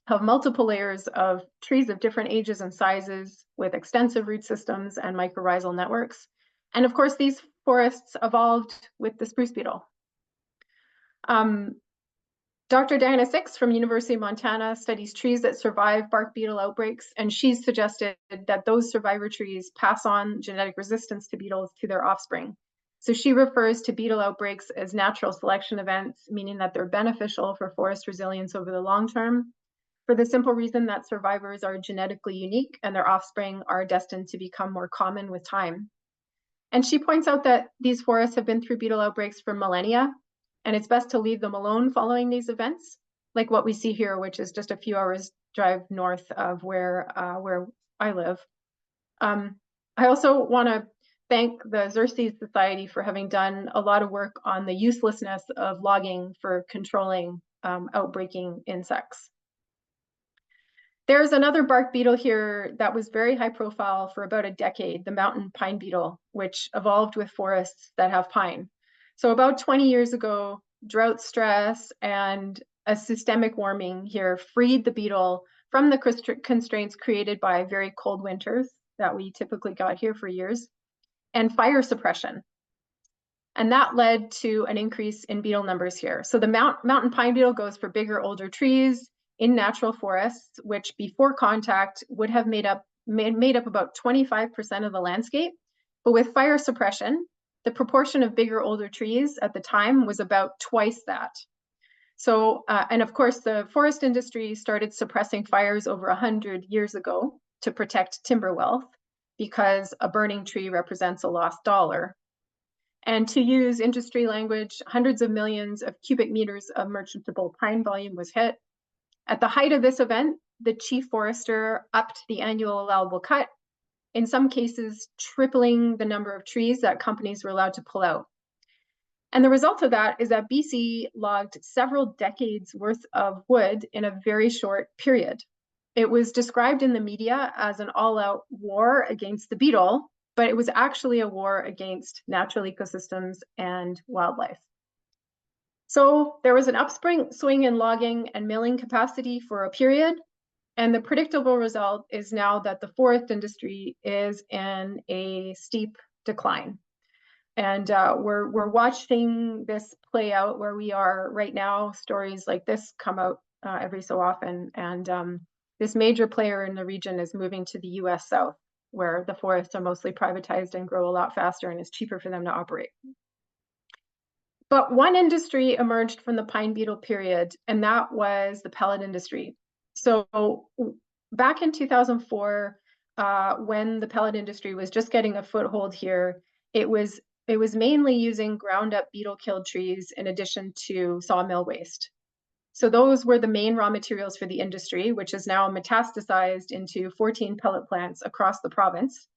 have multiple layers of trees of different ages and sizes with extensive root systems and mycorrhizal networks. And of course, these forests evolved with the spruce beetle. Dr. Diana Six from University of Montana studies trees that survive bark beetle outbreaks, and she's suggested that those survivor trees pass on genetic resistance to beetles to their offspring. So she refers to beetle outbreaks as natural selection events, meaning that they're beneficial for forest resilience over the long term, for the simple reason that survivors are genetically unique and their offspring are destined to become more common with time. And she points out that these forests have been through beetle outbreaks for millennia, and it's best to leave them alone following these events, like what we see here, which is just a few hours drive north of where I live. I also want to thank the Xerces Society for having done a lot of work on the uselessness of logging for controlling outbreaking insects. There's another bark beetle here that was very high profile for about a decade, the mountain pine beetle, which evolved with forests that have pine. So about 20 years ago, drought stress and a systemic warming here freed the beetle from the constraints created by very cold winters that we typically got here for years, and fire suppression. And that led to an increase in beetle numbers here. So the mountain pine beetle goes for bigger, older trees in natural forests, which before contact would have made up about 25% of the landscape. But with fire suppression, the proportion of bigger, older trees at the time was about twice that. So, and of course, the forest industry started suppressing fires over 100 years ago to protect timber wealth, because a burning tree represents a lost dollar. And to use industry language, hundreds of millions of cubic meters of merchantable pine volume was hit. At the height of this event, the chief forester upped the annual allowable cut, in some cases tripling the number of trees that companies were allowed to pull out. And the result of that is that BC logged several decades worth of wood in a very short period. It was described in the media as an all-out war against the beetle, but it was actually a war against natural ecosystems and wildlife. So there was an upswing in logging and milling capacity for a period, and the predictable result is now that the forest industry is in a steep decline. And we're watching this play out where we are right now. Stories like this come out every so often. And this major player in the region is moving to the US South, where the forests are mostly privatized and grow a lot faster and it's cheaper for them to operate. But one industry emerged from the pine beetle period, and that was the pellet industry. So back in 2004, when the pellet industry was just getting a foothold here, it was mainly using ground up beetle killed trees in addition to sawmill waste. So those were the main raw materials for the industry, which is now metastasized into 14 pellet plants across the province,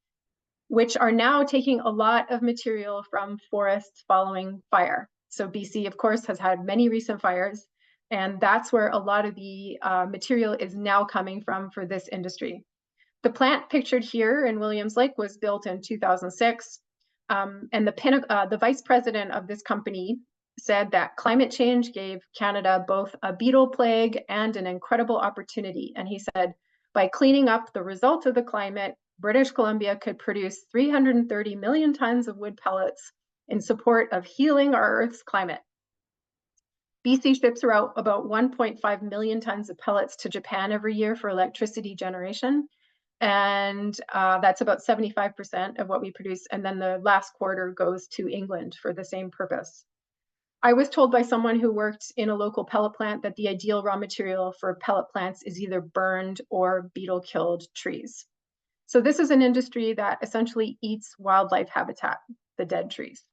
which are now taking a lot of material from forests following fire. So BC, of course, has had many recent fires, and that's where a lot of the material is now coming from for this industry. The plant pictured here in Williams Lake was built in 2006. And the vice president of this company said that climate change gave Canada both a beetle plague and an incredible opportunity. And he said, by cleaning up the result of the climate, British Columbia could produce 330 million tons of wood pellets in support of healing our Earth's climate. BC ships out about 1.5 million tons of pellets to Japan every year for electricity generation. And that's about 75% of what we produce. And then the last quarter goes to England for the same purpose. I was told by someone who worked in a local pellet plant that the ideal raw material for pellet plants is either burned or beetle-killed trees. So this is an industry that essentially eats wildlife habitat, the dead trees.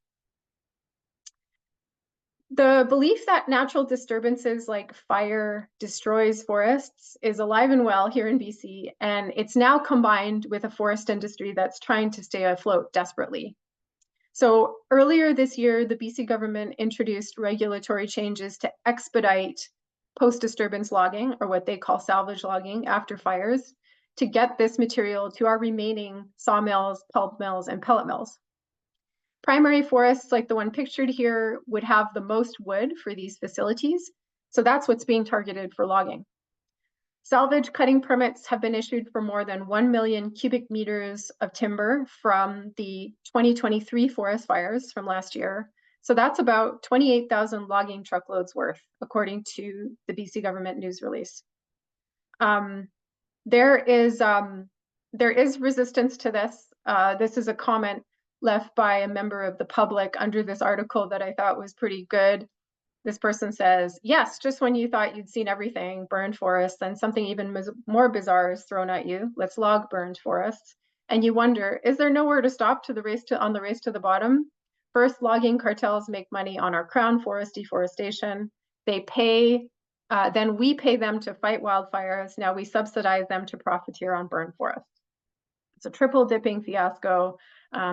The belief that natural disturbances like fire destroys forests is alive and well here in BC, and it's now combined with a forest industry that's trying to stay afloat desperately. So earlier this year, the BC government introduced regulatory changes to expedite post-disturbance logging, or what they call salvage logging after fires, to get this material to our remaining sawmills, pulp mills, and pellet mills. Primary forests like the one pictured here would have the most wood for these facilities, so that's what's being targeted for logging. Salvage cutting permits have been issued for more than 1 million cubic meters of timber from the 2023 forest fires from last year. So that's about 28,000 logging truckloads worth, according to the BC government news release. There is resistance to this. This is a comment left by a member of the public under this article that I thought was pretty good. This person says, yes, just when you thought you'd seen everything, burned forests, then something even more bizarre is thrown at you. Let's log burned forests. And you wonder, is there nowhere to stop on the race to the bottom? First, logging cartels make money on our crown forest deforestation. They pay, then we pay them to fight wildfires. Now we subsidize them to profiteer on burned forests. It's a triple dipping fiasco.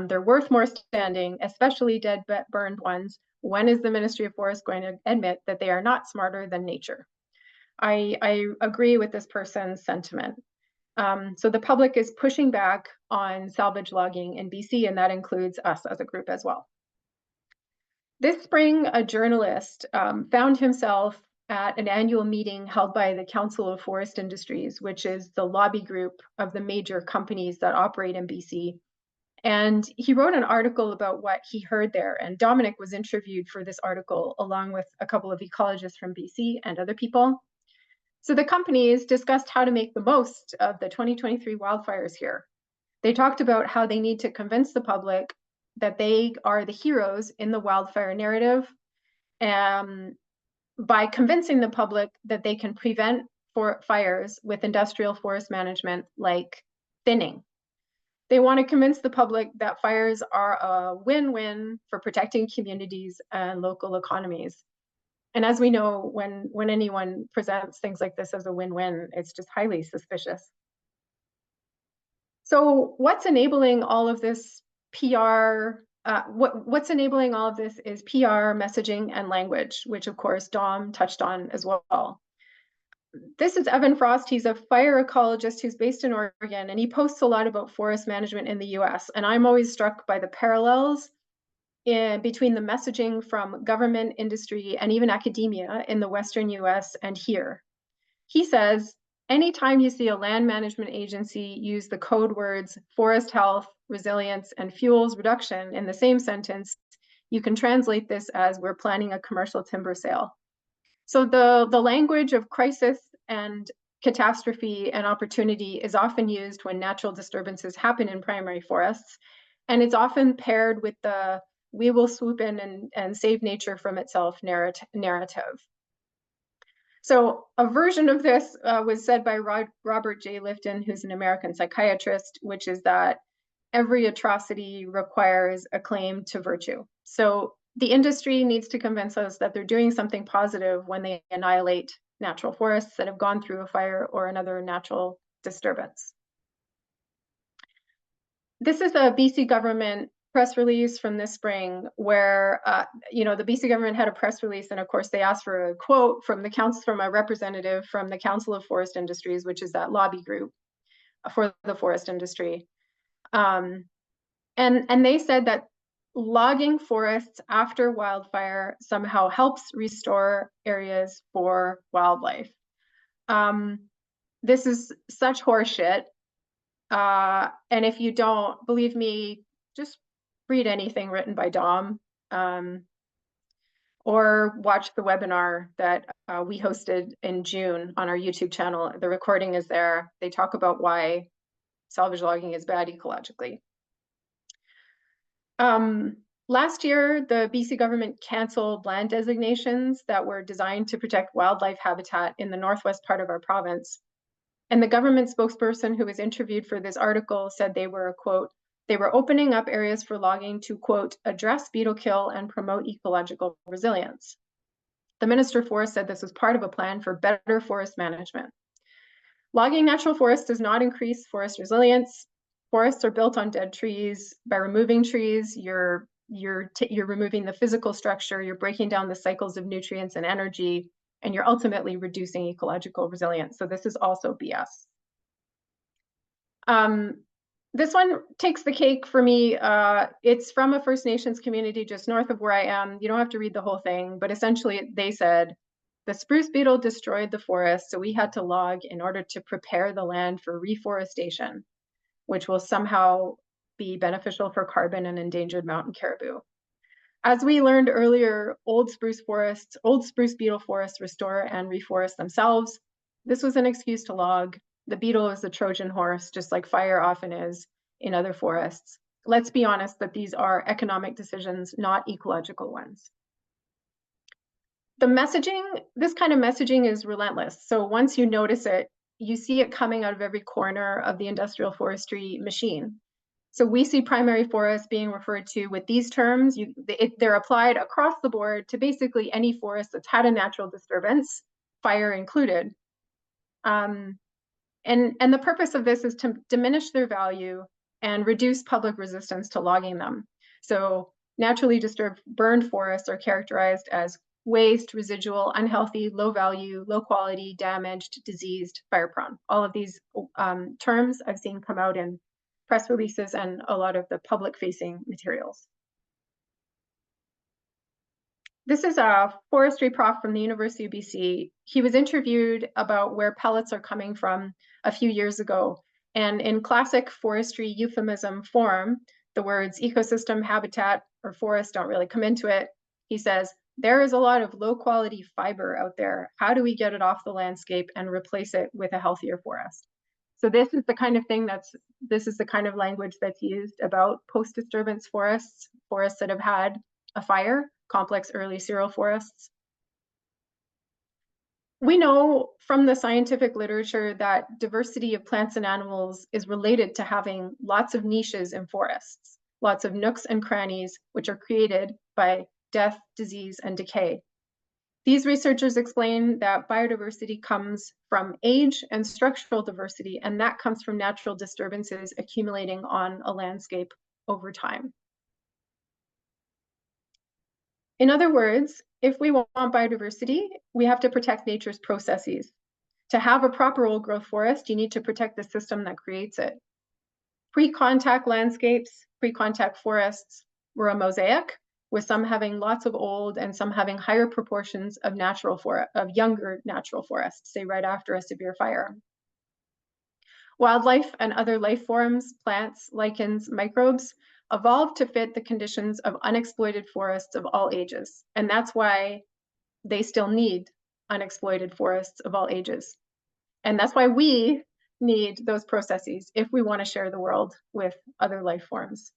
They're worth more standing, especially dead burned ones. When is the Ministry of Forest going to admit that they are not smarter than nature? I agree with this person's sentiment. So the public is pushing back on salvage logging in BC, and that includes us as a group as well. This spring, a journalist found himself at an annual meeting held by the Council of Forest Industries, which is the lobby group of the major companies that operate in BC. And he wrote an article about what he heard there. And Dominick was interviewed for this article, along with a couple of ecologists from BC and other people. So the companies discussed how to make the most of the 2023 wildfires here. They talked about how they need to convince the public that they are the heroes in the wildfire narrative, by convincing the public that they can prevent fires with industrial forest management like thinning. They want to convince the public that fires are a win-win for protecting communities and local economies. And as we know, when anyone presents things like this as a win-win, it's just highly suspicious. So what's enabling all of this PR? What's enabling all of this is PR, messaging, and language, which of course Dom touched on as well. This is Evan Frost. He's a fire ecologist who's based in Oregon, and he posts a lot about forest management in the US. And I'm always struck by the parallels between the messaging from government, industry, and even academia in the Western US and here. He says, anytime you see a land management agency use the code words forest health, resilience, and fuels reduction in the same sentence, you can translate this as we're planning a commercial timber sale. So the language of crisis and catastrophe and opportunity is often used when natural disturbances happen in primary forests. And it's often paired with the we will swoop in and save nature from itself narrative. So a version of this was said by Robert J. Lifton, who's an American psychiatrist, which is that every atrocity requires a claim to virtue. So the industry needs to convince us that they're doing something positive when they annihilate natural forests that have gone through a fire or another natural disturbance. This is a BC government press release from this spring where the BC government had a press release, and of course they asked for a quote from a representative from the Council of Forest Industries, which is that lobby group for the forest industry. And they said that logging forests after wildfire somehow helps restore areas for wildlife. This is such horseshit. And if you don't believe me, just read anything written by Dom, or watch the webinar that we hosted in June on our YouTube channel. The recording is there. They talk about why salvage logging is bad ecologically. Last year, the BC government canceled land designations that were designed to protect wildlife habitat in the northwest part of our province. And the government spokesperson who was interviewed for this article said they were, quote, they were opening up areas for logging to, quote, address beetle kill and promote ecological resilience. The Minister of Forest said this was part of a plan for better forest management. Logging natural forests does not increase forest resilience. Forests are built on dead trees. By removing trees, you're removing the physical structure, you're breaking down the cycles of nutrients and energy, and you're ultimately reducing ecological resilience. So this is also BS. This one takes the cake for me. It's from a First Nations community just north of where I am. You don't have to read the whole thing, but essentially they said, the spruce beetle destroyed the forest, so we had to log in order to prepare the land for reforestation, which will somehow be beneficial for carbon and endangered mountain caribou. As we learned earlier, old spruce beetle forests restore and reforest themselves. This was an excuse to log. The beetle is the Trojan horse, just like fire often is in other forests. Let's be honest that these are economic decisions, not ecological ones. The messaging, this kind of messaging is relentless. So once you notice it, you see it coming out of every corner of the industrial forestry machine. So we see primary forests being referred to with these terms. They're applied across the board to basically any forest that's had a natural disturbance, fire included. And the purpose of this is to diminish their value and reduce public resistance to logging them. So naturally disturbed burned forests are characterized as waste, residual, unhealthy, low value, low quality, damaged, diseased, fire prone. All of these terms I've seen come out in press releases and a lot of the public facing materials. This is a forestry prof from the University of BC. He was interviewed about where pellets are coming from a few years ago. And in classic forestry euphemism form, the words ecosystem, habitat, or forest don't really come into it. He says, there is a lot of low quality fiber out there. How do we get it off the landscape and replace it with a healthier forest? So this is the kind of thing this is the kind of language that's used about post-disturbance forests that have had a fire, complex early cereal forests. We know from the scientific literature that diversity of plants and animals is related to having lots of niches in forests, lots of nooks and crannies, which are created by death, disease, and decay. These researchers explain that biodiversity comes from age and structural diversity, and that comes from natural disturbances accumulating on a landscape over time. In other words, if we want biodiversity, we have to protect nature's processes. To have a proper old growth forest, you need to protect the system that creates it. Pre-contact landscapes, pre-contact forests were a mosaic, with some having lots of old and some having higher proportions of younger natural forests, say right after a severe fire. Wildlife and other life forms, plants, lichens, microbes, evolved to fit the conditions of unexploited forests of all ages. And that's why they still need unexploited forests of all ages. And that's why we need those processes if we want to share the world with other life forms.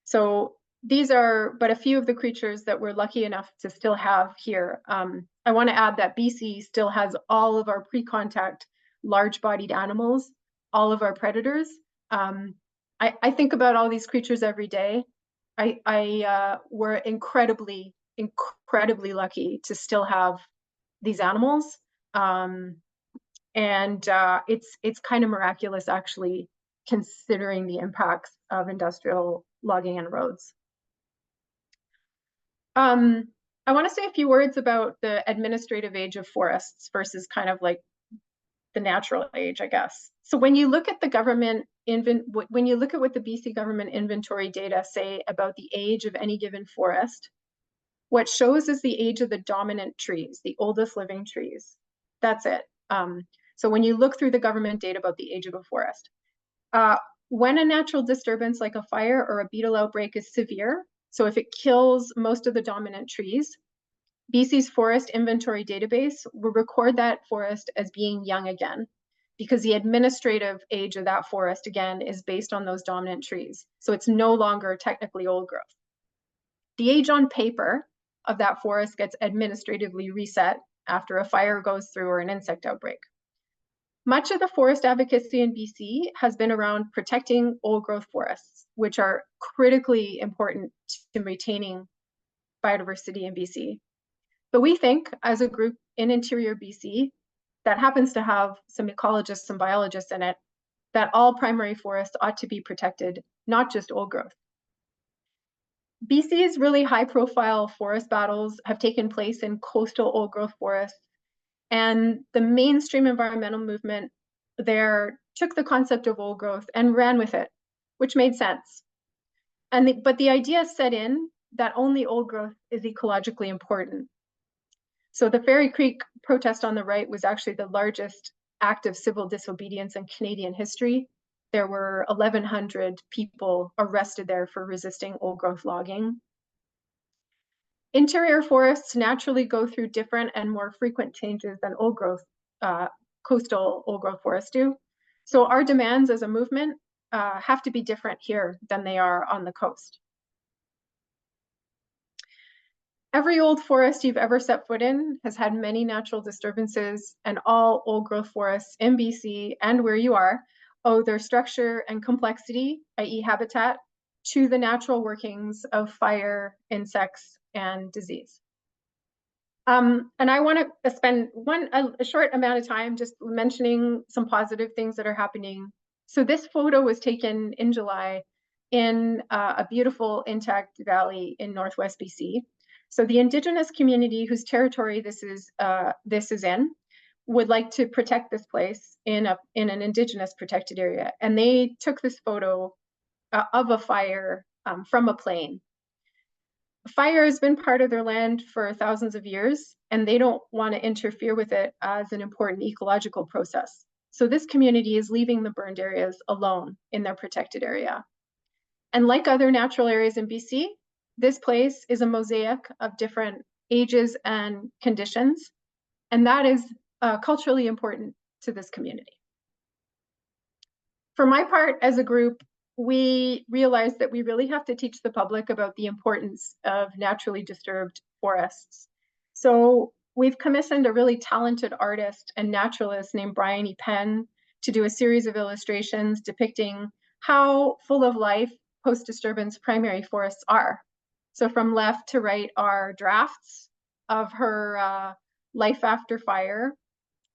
So these are but a few of the creatures that we're lucky enough to still have here. I want to add that BC still has all of our pre-contact large-bodied animals, all of our predators. I think about all these creatures every day. We're incredibly lucky to still have these animals. It's kind of miraculous, actually, considering the impacts of industrial logging and roads. I want to say a few words about the administrative age of forests versus kind of like the natural age, I guess. So when you look at the government when you look at what the BC government inventory data say about the age of any given forest, what shows is the age of the dominant trees, the oldest living trees. That's it. So when you look through the government data about the age of a forest, when a natural disturbance like a fire or a beetle outbreak is severe, so if it kills most of the dominant trees, BC's forest inventory database will record that forest as being young again, because the administrative age of that forest, again, is based on those dominant trees. So it's no longer technically old growth. The age on paper of that forest gets administratively reset after a fire goes through or an insect outbreak. Much of the forest advocacy in BC has been around protecting old growth forests, which are critically important to retaining biodiversity in BC. But we think, as a group in interior BC that happens to have some ecologists and biologists in it, that all primary forests ought to be protected, not just old growth. BC's really high-profile forest battles have taken place in coastal old growth forests, and the mainstream environmental movement there took the concept of old growth and ran with it, which made sense. But the idea set in that only old growth is ecologically important. So the Fairy Creek protest on the right was actually the largest act of civil disobedience in Canadian history. There were 1,100 people arrested there for resisting old growth logging. Interior forests naturally go through different and more frequent changes than old growth, coastal old growth forests do. So our demands as a movement have to be different here than they are on the coast. Every old forest you've ever set foot in has had many natural disturbances, and all old growth forests in BC and where you are owe their structure and complexity, i.e. habitat, to the natural workings of fire, insects, and disease. And I want to spend a short amount of time just mentioning some positive things that are happening. So this photo was taken in July in a beautiful intact valley in Northwest BC. So the Indigenous community whose territory this is in would like to protect this place in an Indigenous protected area. And they took this photo of a fire from a plane. Fire has been part of their land for thousands of years, and they don't want to interfere with it as an important ecological process. So this community is leaving the burned areas alone in their protected area. And like other natural areas in BC, this place is a mosaic of different ages and conditions, and that is culturally important to this community. For my part, as a group, we realized that we really have to teach the public about the importance of naturally disturbed forests. So we've commissioned a really talented artist and naturalist named Brian E. Penn to do a series of illustrations depicting how full of life post-disturbance primary forests are. So from left to right are drafts of her life after fire,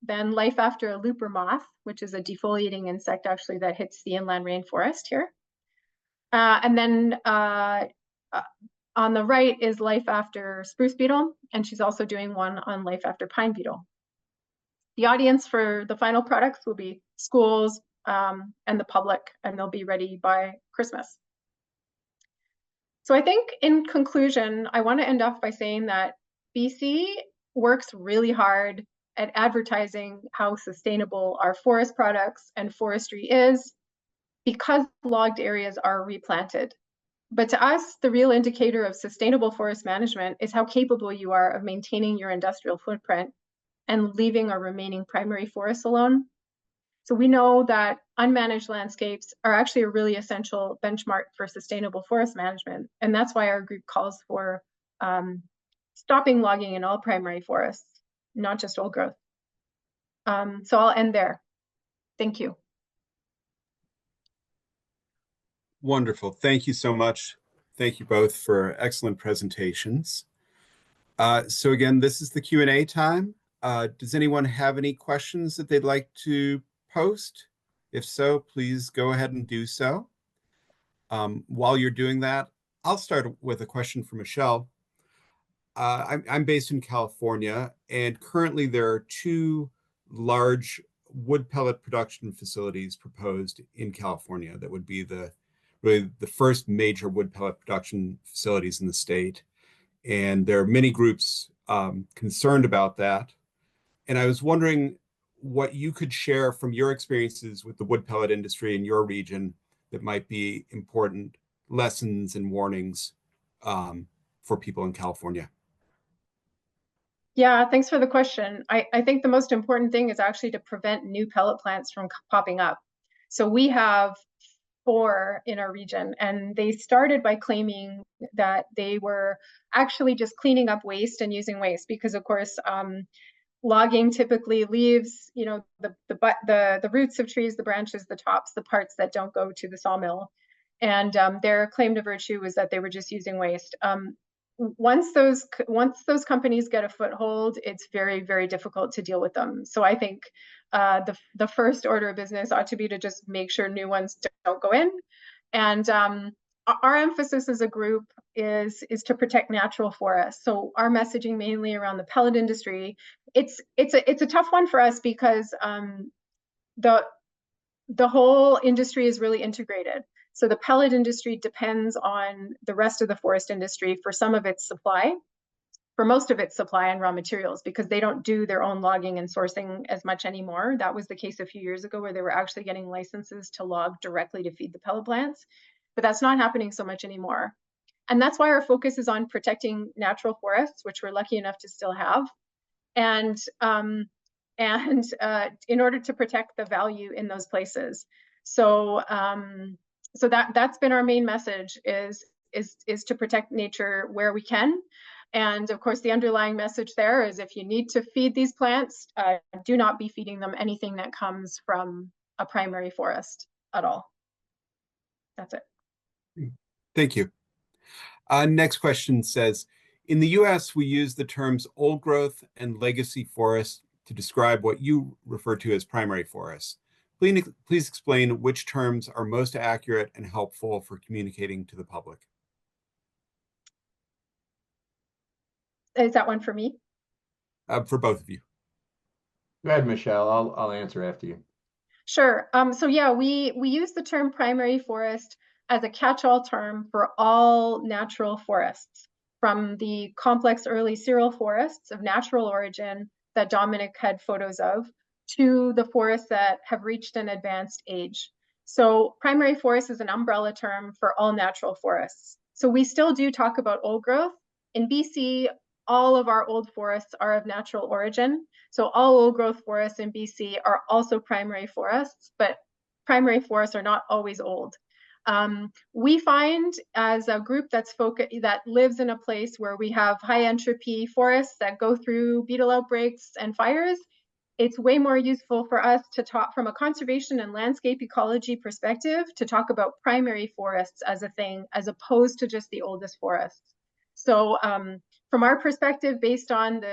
then life after a looper moth, which is a defoliating insect actually that hits the inland rainforest here. And then on the right is life after spruce beetle, and she's also doing one on life after pine beetle. The audience for the final products will be schools and the public, and they'll be ready by Christmas. So I think in conclusion, I want to end off by saying that BC works really hard at advertising how sustainable our forest products and forestry is because logged areas are replanted. But to us, the real indicator of sustainable forest management is how capable you are of maintaining your industrial footprint and leaving our remaining primary forests alone. So we know that unmanaged landscapes are actually a really essential benchmark for sustainable forest management. And that's why our group calls for stopping logging in all primary forests, not just old growth. So I'll end there. Thank you. Wonderful. Thank you so much. Thank you both for excellent presentations. So again, this is the Q&A time. Does anyone have any questions that they'd like to post? If so, please go ahead and do so. While you're doing that, I'll start with a question for Michelle. I'm based in California, and currently there are 2 large wood pellet production facilities proposed in California that would be really the first major wood pellet production facilities in the state. And there are many groups concerned about that. And I was wondering what you could share from your experiences with the wood pellet industry in your region that might be important lessons and warnings for people in California. Yeah, thanks for the question. I think the most important thing is actually to prevent new pellet plants from popping up. So we have 4 in our region, and they started by claiming that they were actually just cleaning up waste and using waste because, of course, logging typically leaves, you know, the roots of trees, the branches, the tops, the parts that don't go to the sawmill. And their claim to virtue was that they were just using waste. Once those companies get a foothold, it's very, very difficult to deal with them. So I think the first order of business ought to be to just make sure new ones don't go in. And our emphasis as a group is to protect natural forests. So our messaging mainly around the pellet industry. It's a tough one for us because the whole industry is really integrated. So the pellet industry depends on the rest of the forest industry for some of its supply, for most of its supply and raw materials, because they don't do their own logging and sourcing as much anymore. That was the case a few years ago where they were actually getting licenses to log directly to feed the pellet plants, but that's not happening so much anymore. And that's why our focus is on protecting natural forests, which we're lucky enough to still have, and in order to protect the value in those places. So so that's been our main message is to protect nature where we can. And of course, the underlying message there is if you need to feed these plants, do not be feeding them anything that comes from a primary forest at all. That's it. Thank you. Next question says, in the US, we use the terms old growth and legacy forest to describe what you refer to as primary forests. Please explain which terms are most accurate and helpful for communicating to the public. Is that one for me? For both of you. Go ahead, Michelle. I'll answer after you. Sure. So yeah, we use the term primary forest as a catch-all term for all natural forests, from the complex early cereal forests of natural origin that Dominick had photos of, to the forests that have reached an advanced age. So primary forest is an umbrella term for all natural forests. So we still do talk about old growth. In BC, all of our old forests are of natural origin. So all old growth forests in BC are also primary forests, but primary forests are not always old. We find as a group that lives in a place where we have high entropy forests that go through beetle outbreaks and fires, it's way more useful for us to talk from a conservation and landscape ecology perspective, to talk about primary forests as a thing, as opposed to just the oldest forests. So from our perspective, based on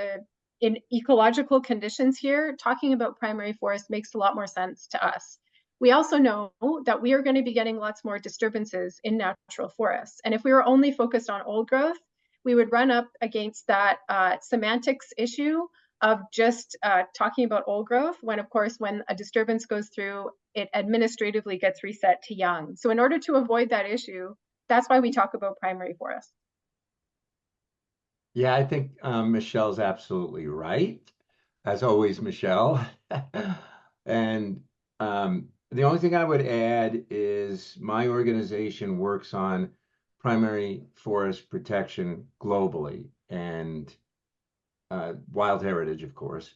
in ecological conditions here, talking about primary forests makes a lot more sense to us. We also know that we are going to be getting lots more disturbances in natural forests. And if we were only focused on old growth, we would run up against that semantics issue of just talking about old growth, when of course, when a disturbance goes through, it administratively gets reset to young. So in order to avoid that issue, that's why we talk about primary forests. Yeah, I think Michelle's absolutely right. As always, Michelle. And the only thing I would add is my organization works on primary forest protection globally and wild heritage, of course.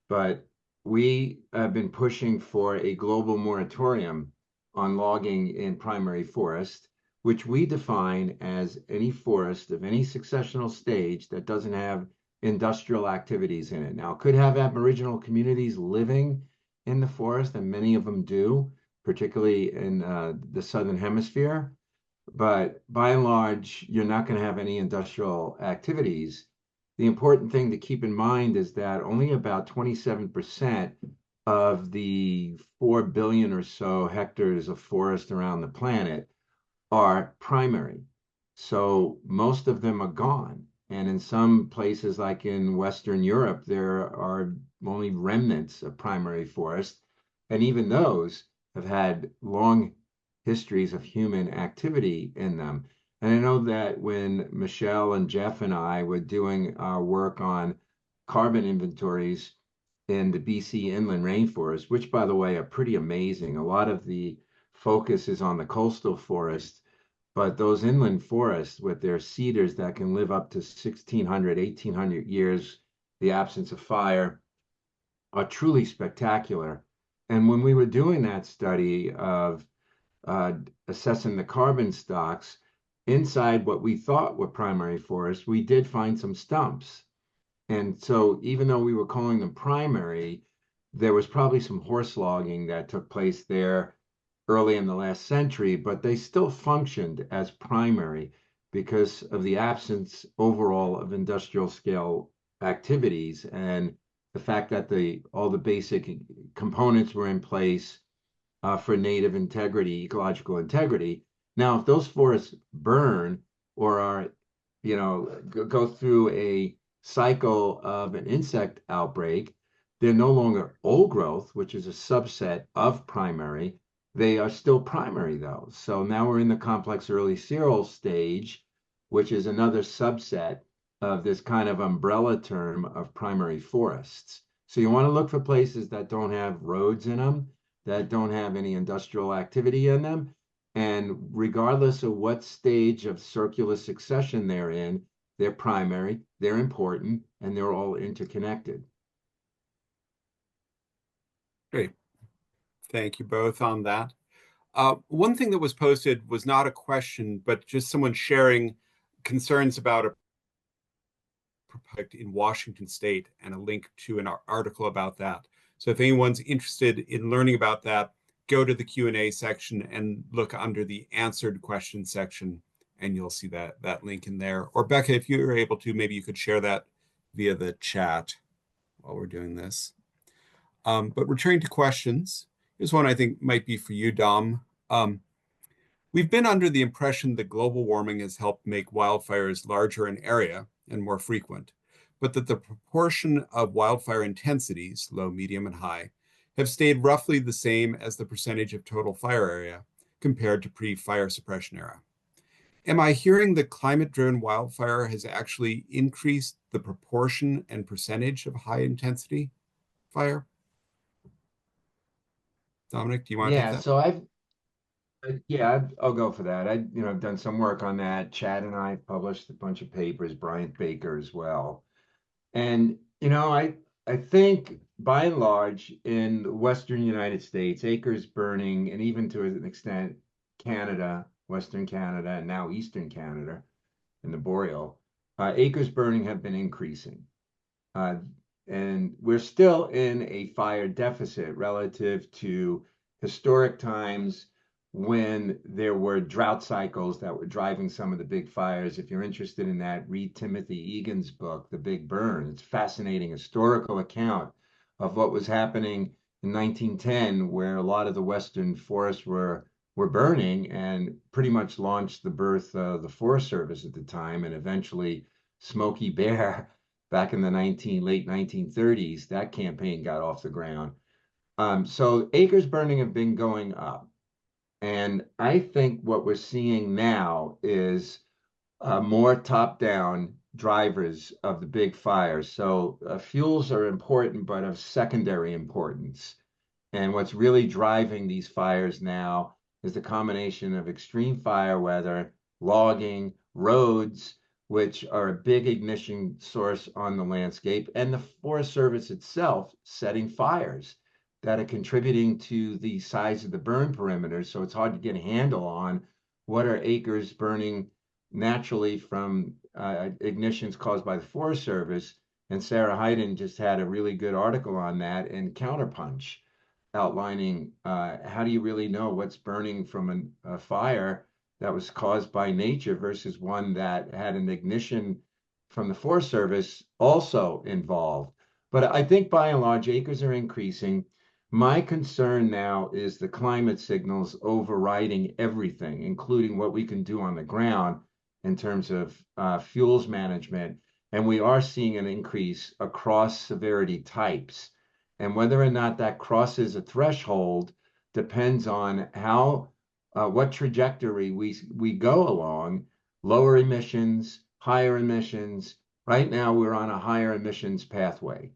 But we have been pushing for a global moratorium on logging in primary forest, which we define as any forest of any successional stage that doesn't have industrial activities in it. Now, it could have Aboriginal communities living in the forest, and many of them do, particularly in the Southern Hemisphere. But by and large, you're not going to have any industrial activities. The important thing to keep in mind is that only about 27% of the 4 billion or so hectares of forest around the planet are primary. So most of them are gone. And in some places, like in Western Europe, there are only remnants of primary forest. And even those have had long histories of human activity in them. And I know that when Michelle and Jeff and I were doing our work on carbon inventories in the BC inland rainforest, which, by the way, are pretty amazing. A lot of the focus is on the coastal forest, but those inland forests with their cedars that can live up to 1,600, 1,800 years, the absence of fire, are truly spectacular. And when we were doing that study of assessing the carbon stocks, inside what we thought were primary forests, we did find some stumps. And so even though we were calling them primary, there was probably some horse logging that took place there early in the last century, but they still functioned as primary because of the absence overall of industrial scale activities and the fact that all the basic components were in place for native integrity, ecological integrity. Now, if those forests burn or are, go through a cycle of an insect outbreak, they're no longer old growth, which is a subset of primary. They are still primary, though. So now we're in the complex early cereal stage, which is another subset of this kind of umbrella term of primary forests. So you want to look for places that don't have roads in them, that don't have any industrial activity in them. And regardless of what stage of circular succession they're in, they're primary, they're important, and they're all interconnected. Great. Thank you both on that. One thing that was posted was not a question, but just someone sharing concerns about a project in Washington State and a link to an article about that. So if anyone's interested in learning about that, go to the Q&A section and look under the answered questions section, and you'll see that link in there. Or Becca, if you're able to, maybe you could share that via the chat while we're doing this. But returning to questions, here's one I think might be for you, Dom. We've been under the impression that global warming has helped make wildfires larger in area and more frequent, but that the proportion of wildfire intensities, low, medium, and high, have stayed roughly the same as the percentage of total fire area compared to pre-fire suppression era. Am I hearing that climate-driven wildfire has actually increased the proportion and percentage of high-intensity fire? Dominic, do you want to take that? So I'll go for that. I've done some work on that. Chad and I published a bunch of papers, Bryant Baker as well. And, I think by and large in the Western United States, acres burning, and even to an extent, Canada, Western Canada, and now Eastern Canada in the boreal, acres burning have been increasing. And we're still in a fire deficit relative to historic times when there were drought cycles that were driving some of the big fires. If you're interested in that, read Timothy Egan's book, The Big Burn. It's a fascinating historical account of what was happening in 1910, where a lot of the Western forests were burning, and pretty much launched the birth of the Forest Service at the time, and eventually Smokey Bear back in the late 1930s. That campaign got off the ground. So acres burning have been going up. And I think what we're seeing now is more top-down drivers of the big fires. So fuels are important, but of secondary importance. And what's really driving these fires now is the combination of extreme fire weather, logging, roads, which are a big ignition source on the landscape, and the Forest Service itself setting fires that are contributing to the size of the burn perimeter. So it's hard to get a handle on what are acres burning naturally from ignitions caused by the Forest Service. And Sarah Hayden just had a really good article on that in Counterpunch, outlining how do you really know what's burning from a fire that was caused by nature versus one that had an ignition from the Forest Service also involved. But I think by and large, acres are increasing. My concern now is the climate signals overriding everything, including what we can do on the ground in terms of fuels management. And we are seeing an increase across severity types. And whether or not that crosses a threshold depends on how, what trajectory we go along, lower emissions, higher emissions. Right now, we're on a higher emissions pathway.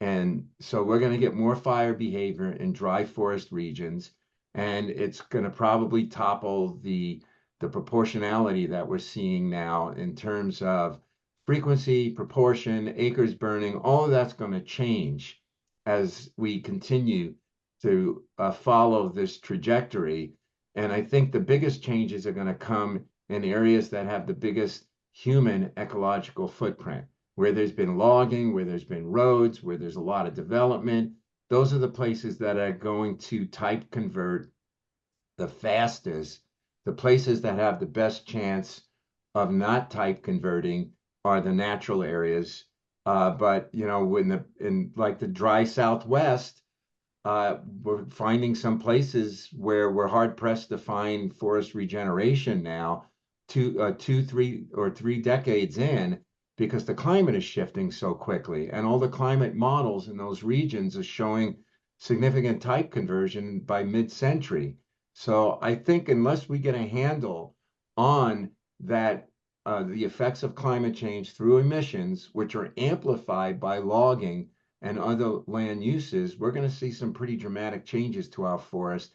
And so we're going to get more fire behavior in dry forest regions, and it's going to probably topple the proportionality that we're seeing now in terms of frequency, proportion, acres burning. All of that's going to change as we continue to follow this trajectory. And I think the biggest changes are going to come in areas that have the biggest human ecological footprint, where there's been logging, where there's been roads, where there's a lot of development. Those are the places that are going to type convert the fastest. The places that have the best chance of not type converting are the natural areas. But you know, in like the dry Southwest, we're finding some places where we're hard pressed to find forest regeneration now, 3 decades in, because the climate is shifting so quickly, and all the climate models in those regions are showing significant type conversion by mid-century. So I think unless we get a handle on that, the effects of climate change through emissions, which are amplified by logging and other land uses, we're going to see some pretty dramatic changes to our forest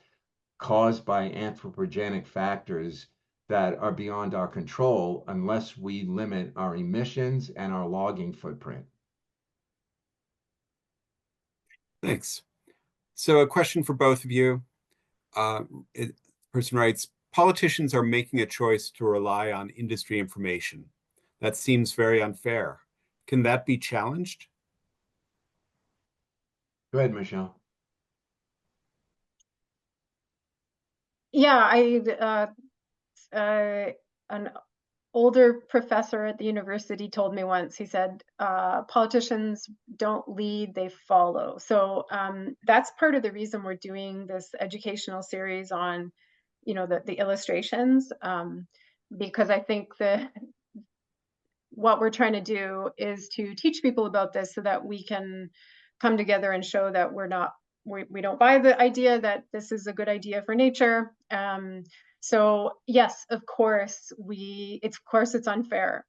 caused by anthropogenic factors that are beyond our control unless we limit our emissions and our logging footprint. Thanks. So a question for both of you. Person writes, politicians are making a choice to rely on industry information. That seems very unfair. Can that be challenged? Go ahead, Michelle. Yeah, an older professor at the university told me once, he said, politicians don't lead, they follow. So that's part of the reason we're doing this educational series on, you know, the illustrations, because I think what we're trying to do is to teach people about this so that we can come together and show that we don't buy the idea that this is a good idea for nature. So yes, of course, it's unfair.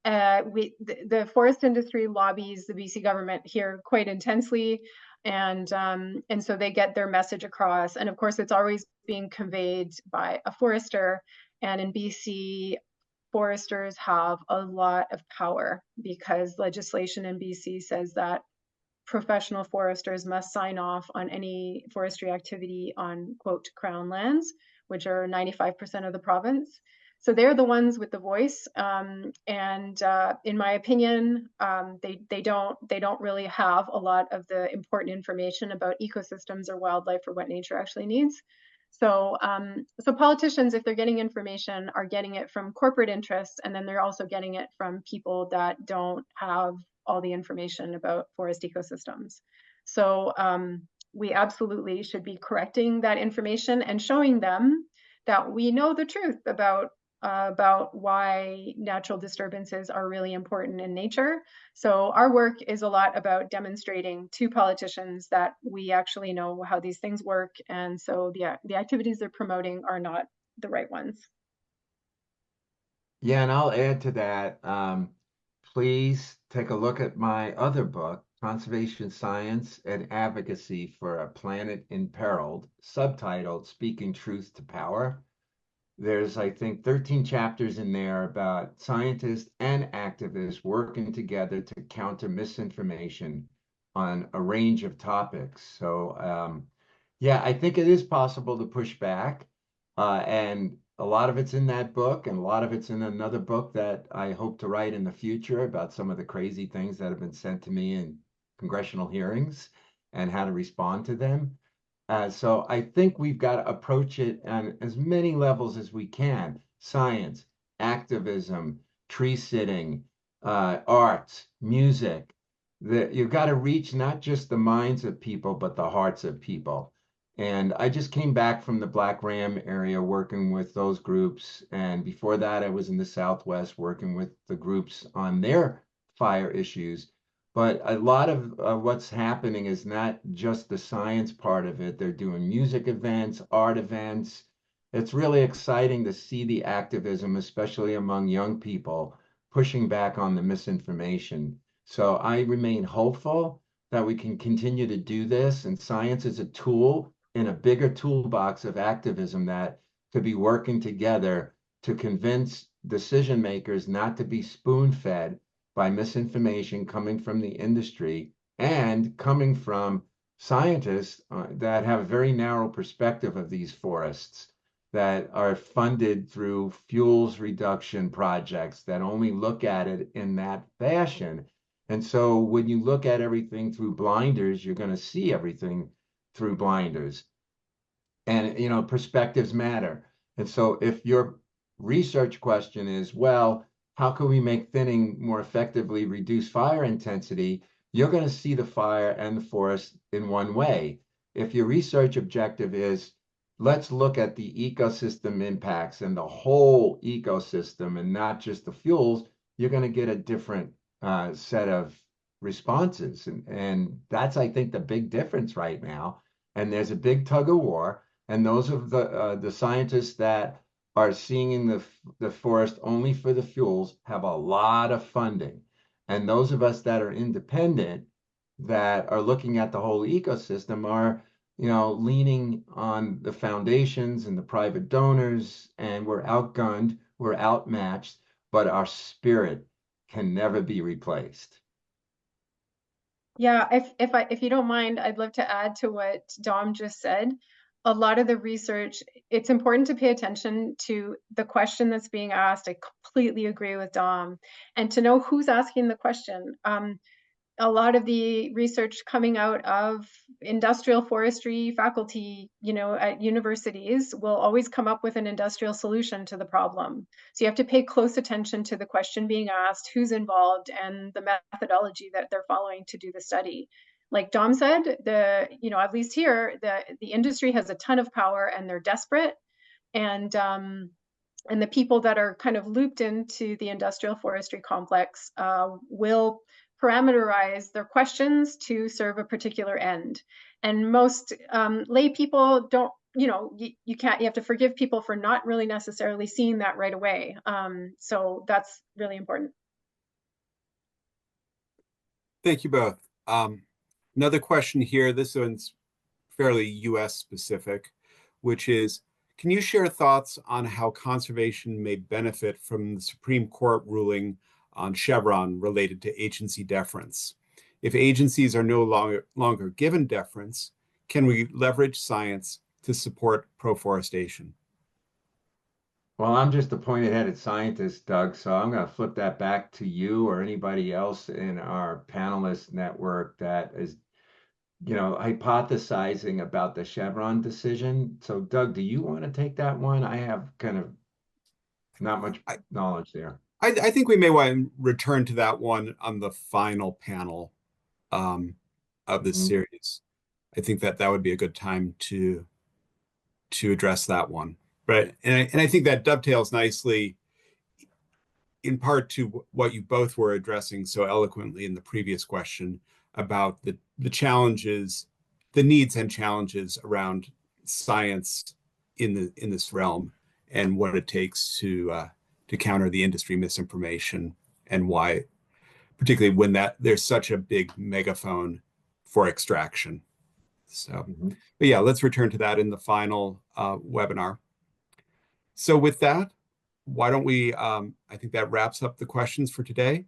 The forest industry lobbies the BC government here quite intensely, and so they get their message across. And of course, it's always being conveyed by a forester. And in BC, foresters have a lot of power because legislation in BC says that professional foresters must sign off on any forestry activity on, quote, crown lands, which are 95% of the province. So they're the ones with the voice, and in my opinion, they don't really have a lot of the important information about ecosystems or wildlife or what nature actually needs. So politicians, if they're getting information, are getting it from corporate interests, and then they're also getting it from people that don't have all the information about forest ecosystems. So we absolutely should be correcting that information and showing them that we know the truth about why natural disturbances are really important in nature. So our work is a lot about demonstrating to politicians that we actually know how these things work. And so the activities they're promoting are not the right ones. Yeah, and I'll add to that. Please take a look at my other book, Conservation Science and Advocacy for a Planet Imperiled, subtitled Speaking Truth to Power. There's, I think, 13 chapters in there about scientists and activists working together to counter misinformation on a range of topics. So, yeah, I think it is possible to push back. And a lot of it's in that book, and a lot of it's in another book that I hope to write in the future about some of the crazy things that have been sent to me in congressional hearings and how to respond to them. So I think we've got to approach it on as many levels as we can: science, activism, tree sitting, arts, music. You've got to reach not just the minds of people, but the hearts of people. And I just came back from the Black Ram area working with those groups. And before that, I was in the Southwest working with the groups on their fire issues. But a lot of what's happening is not just the science part of it. They're doing music events, art events. It's really exciting to see the activism, especially among young people, pushing back on the misinformation. So I remain hopeful that we can continue to do this. And science is a tool in a bigger toolbox of activism that could be working together to convince decision makers not to be spoon-fed by misinformation coming from the industry and coming from scientists that have a very narrow perspective of these forests, that are funded through fuels reduction projects that only look at it in that fashion. And so when you look at everything through blinders, you're going to see everything through blinders. And, perspectives matter. And so if your research question is, well, how can we make thinning more effectively reduce fire intensity? You're going to see the fire and the forest in one way. If your research objective is, let's look at the ecosystem impacts and the whole ecosystem and not just the fuels, you're going to get a different set of responses. And that's, I think, the big difference right now. And there's a big tug of war. And those of the scientists that are seeing the forest only for the fuels have a lot of funding. And those of us that are independent, that are looking at the whole ecosystem, are, leaning on the foundations and the private donors, and we're outgunned, we're outmatched, but our spirit can never be replaced. Yeah, if you don't mind, I'd love to add to what Dom just said. A lot of the research, it's important to pay attention to the question that's being asked. I completely agree with Dom, and to know who's asking the question. A lot of the research coming out of industrial forestry faculty, at universities, will always come up with an industrial solution to the problem. So you have to pay close attention to the question being asked, who's involved, and the methodology that they're following to do the study. Like Dom said, at least here, the industry has a ton of power and they're desperate. And the people that are kind of looped into the industrial forestry complex will parameterize their questions to serve a particular end. And most lay people don't, you have to forgive people for not really necessarily seeing that right away. So that's really important. Thank you both. Another question here, this one's fairly US specific, which is, can you share thoughts on how conservation may benefit from the Supreme Court ruling on Chevron related to agency deference? If agencies are no longer given deference, can we leverage science to support proforestation? Well, I'm just a pointed-headed scientist, Doug, so I'm going to flip that back to you or anybody else in our panelist network that is, hypothesizing about the Chevron decision. So, Doug, do you want to take that one? I have kind of not much I, knowledge there. I think we may want to return to that one on the final panel of this Mhm. series. I think that would be a good time to address that one. But and I think that dovetails nicely in part to what you both were addressing so eloquently in the previous question about the challenges, the needs and challenges around science in this realm and what it takes to counter the industry misinformation and why, particularly when there's such a big megaphone for extraction. So, Mhm. but yeah, let's return to that in the final webinar. So with that, why don't we, I think that wraps up the questions for today.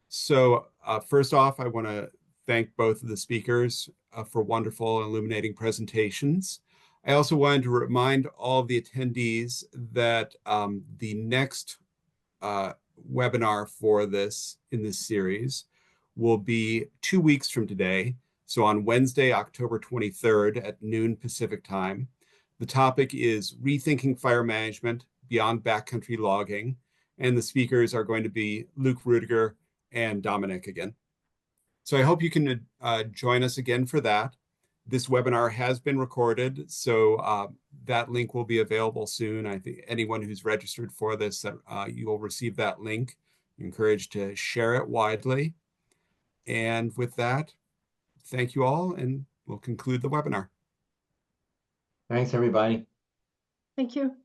So first off, I want to thank both of the speakers for wonderful illuminating presentations. I also wanted to remind all of the attendees that the next webinar for this in this series will be 2 weeks from today. So on Wednesday, October 23rd at noon Pacific time. The topic is rethinking fire management beyond backcountry logging. And the speakers are going to be Luke Rudiger and Dominick again. So I hope you can join us again for that. This webinar has been recorded, so that link will be available soon. I think anyone who's registered for this, you will receive that link. You're encouraged to share it widely. And with that, thank you all, and we'll conclude the webinar. Thanks, everybody. Thank you.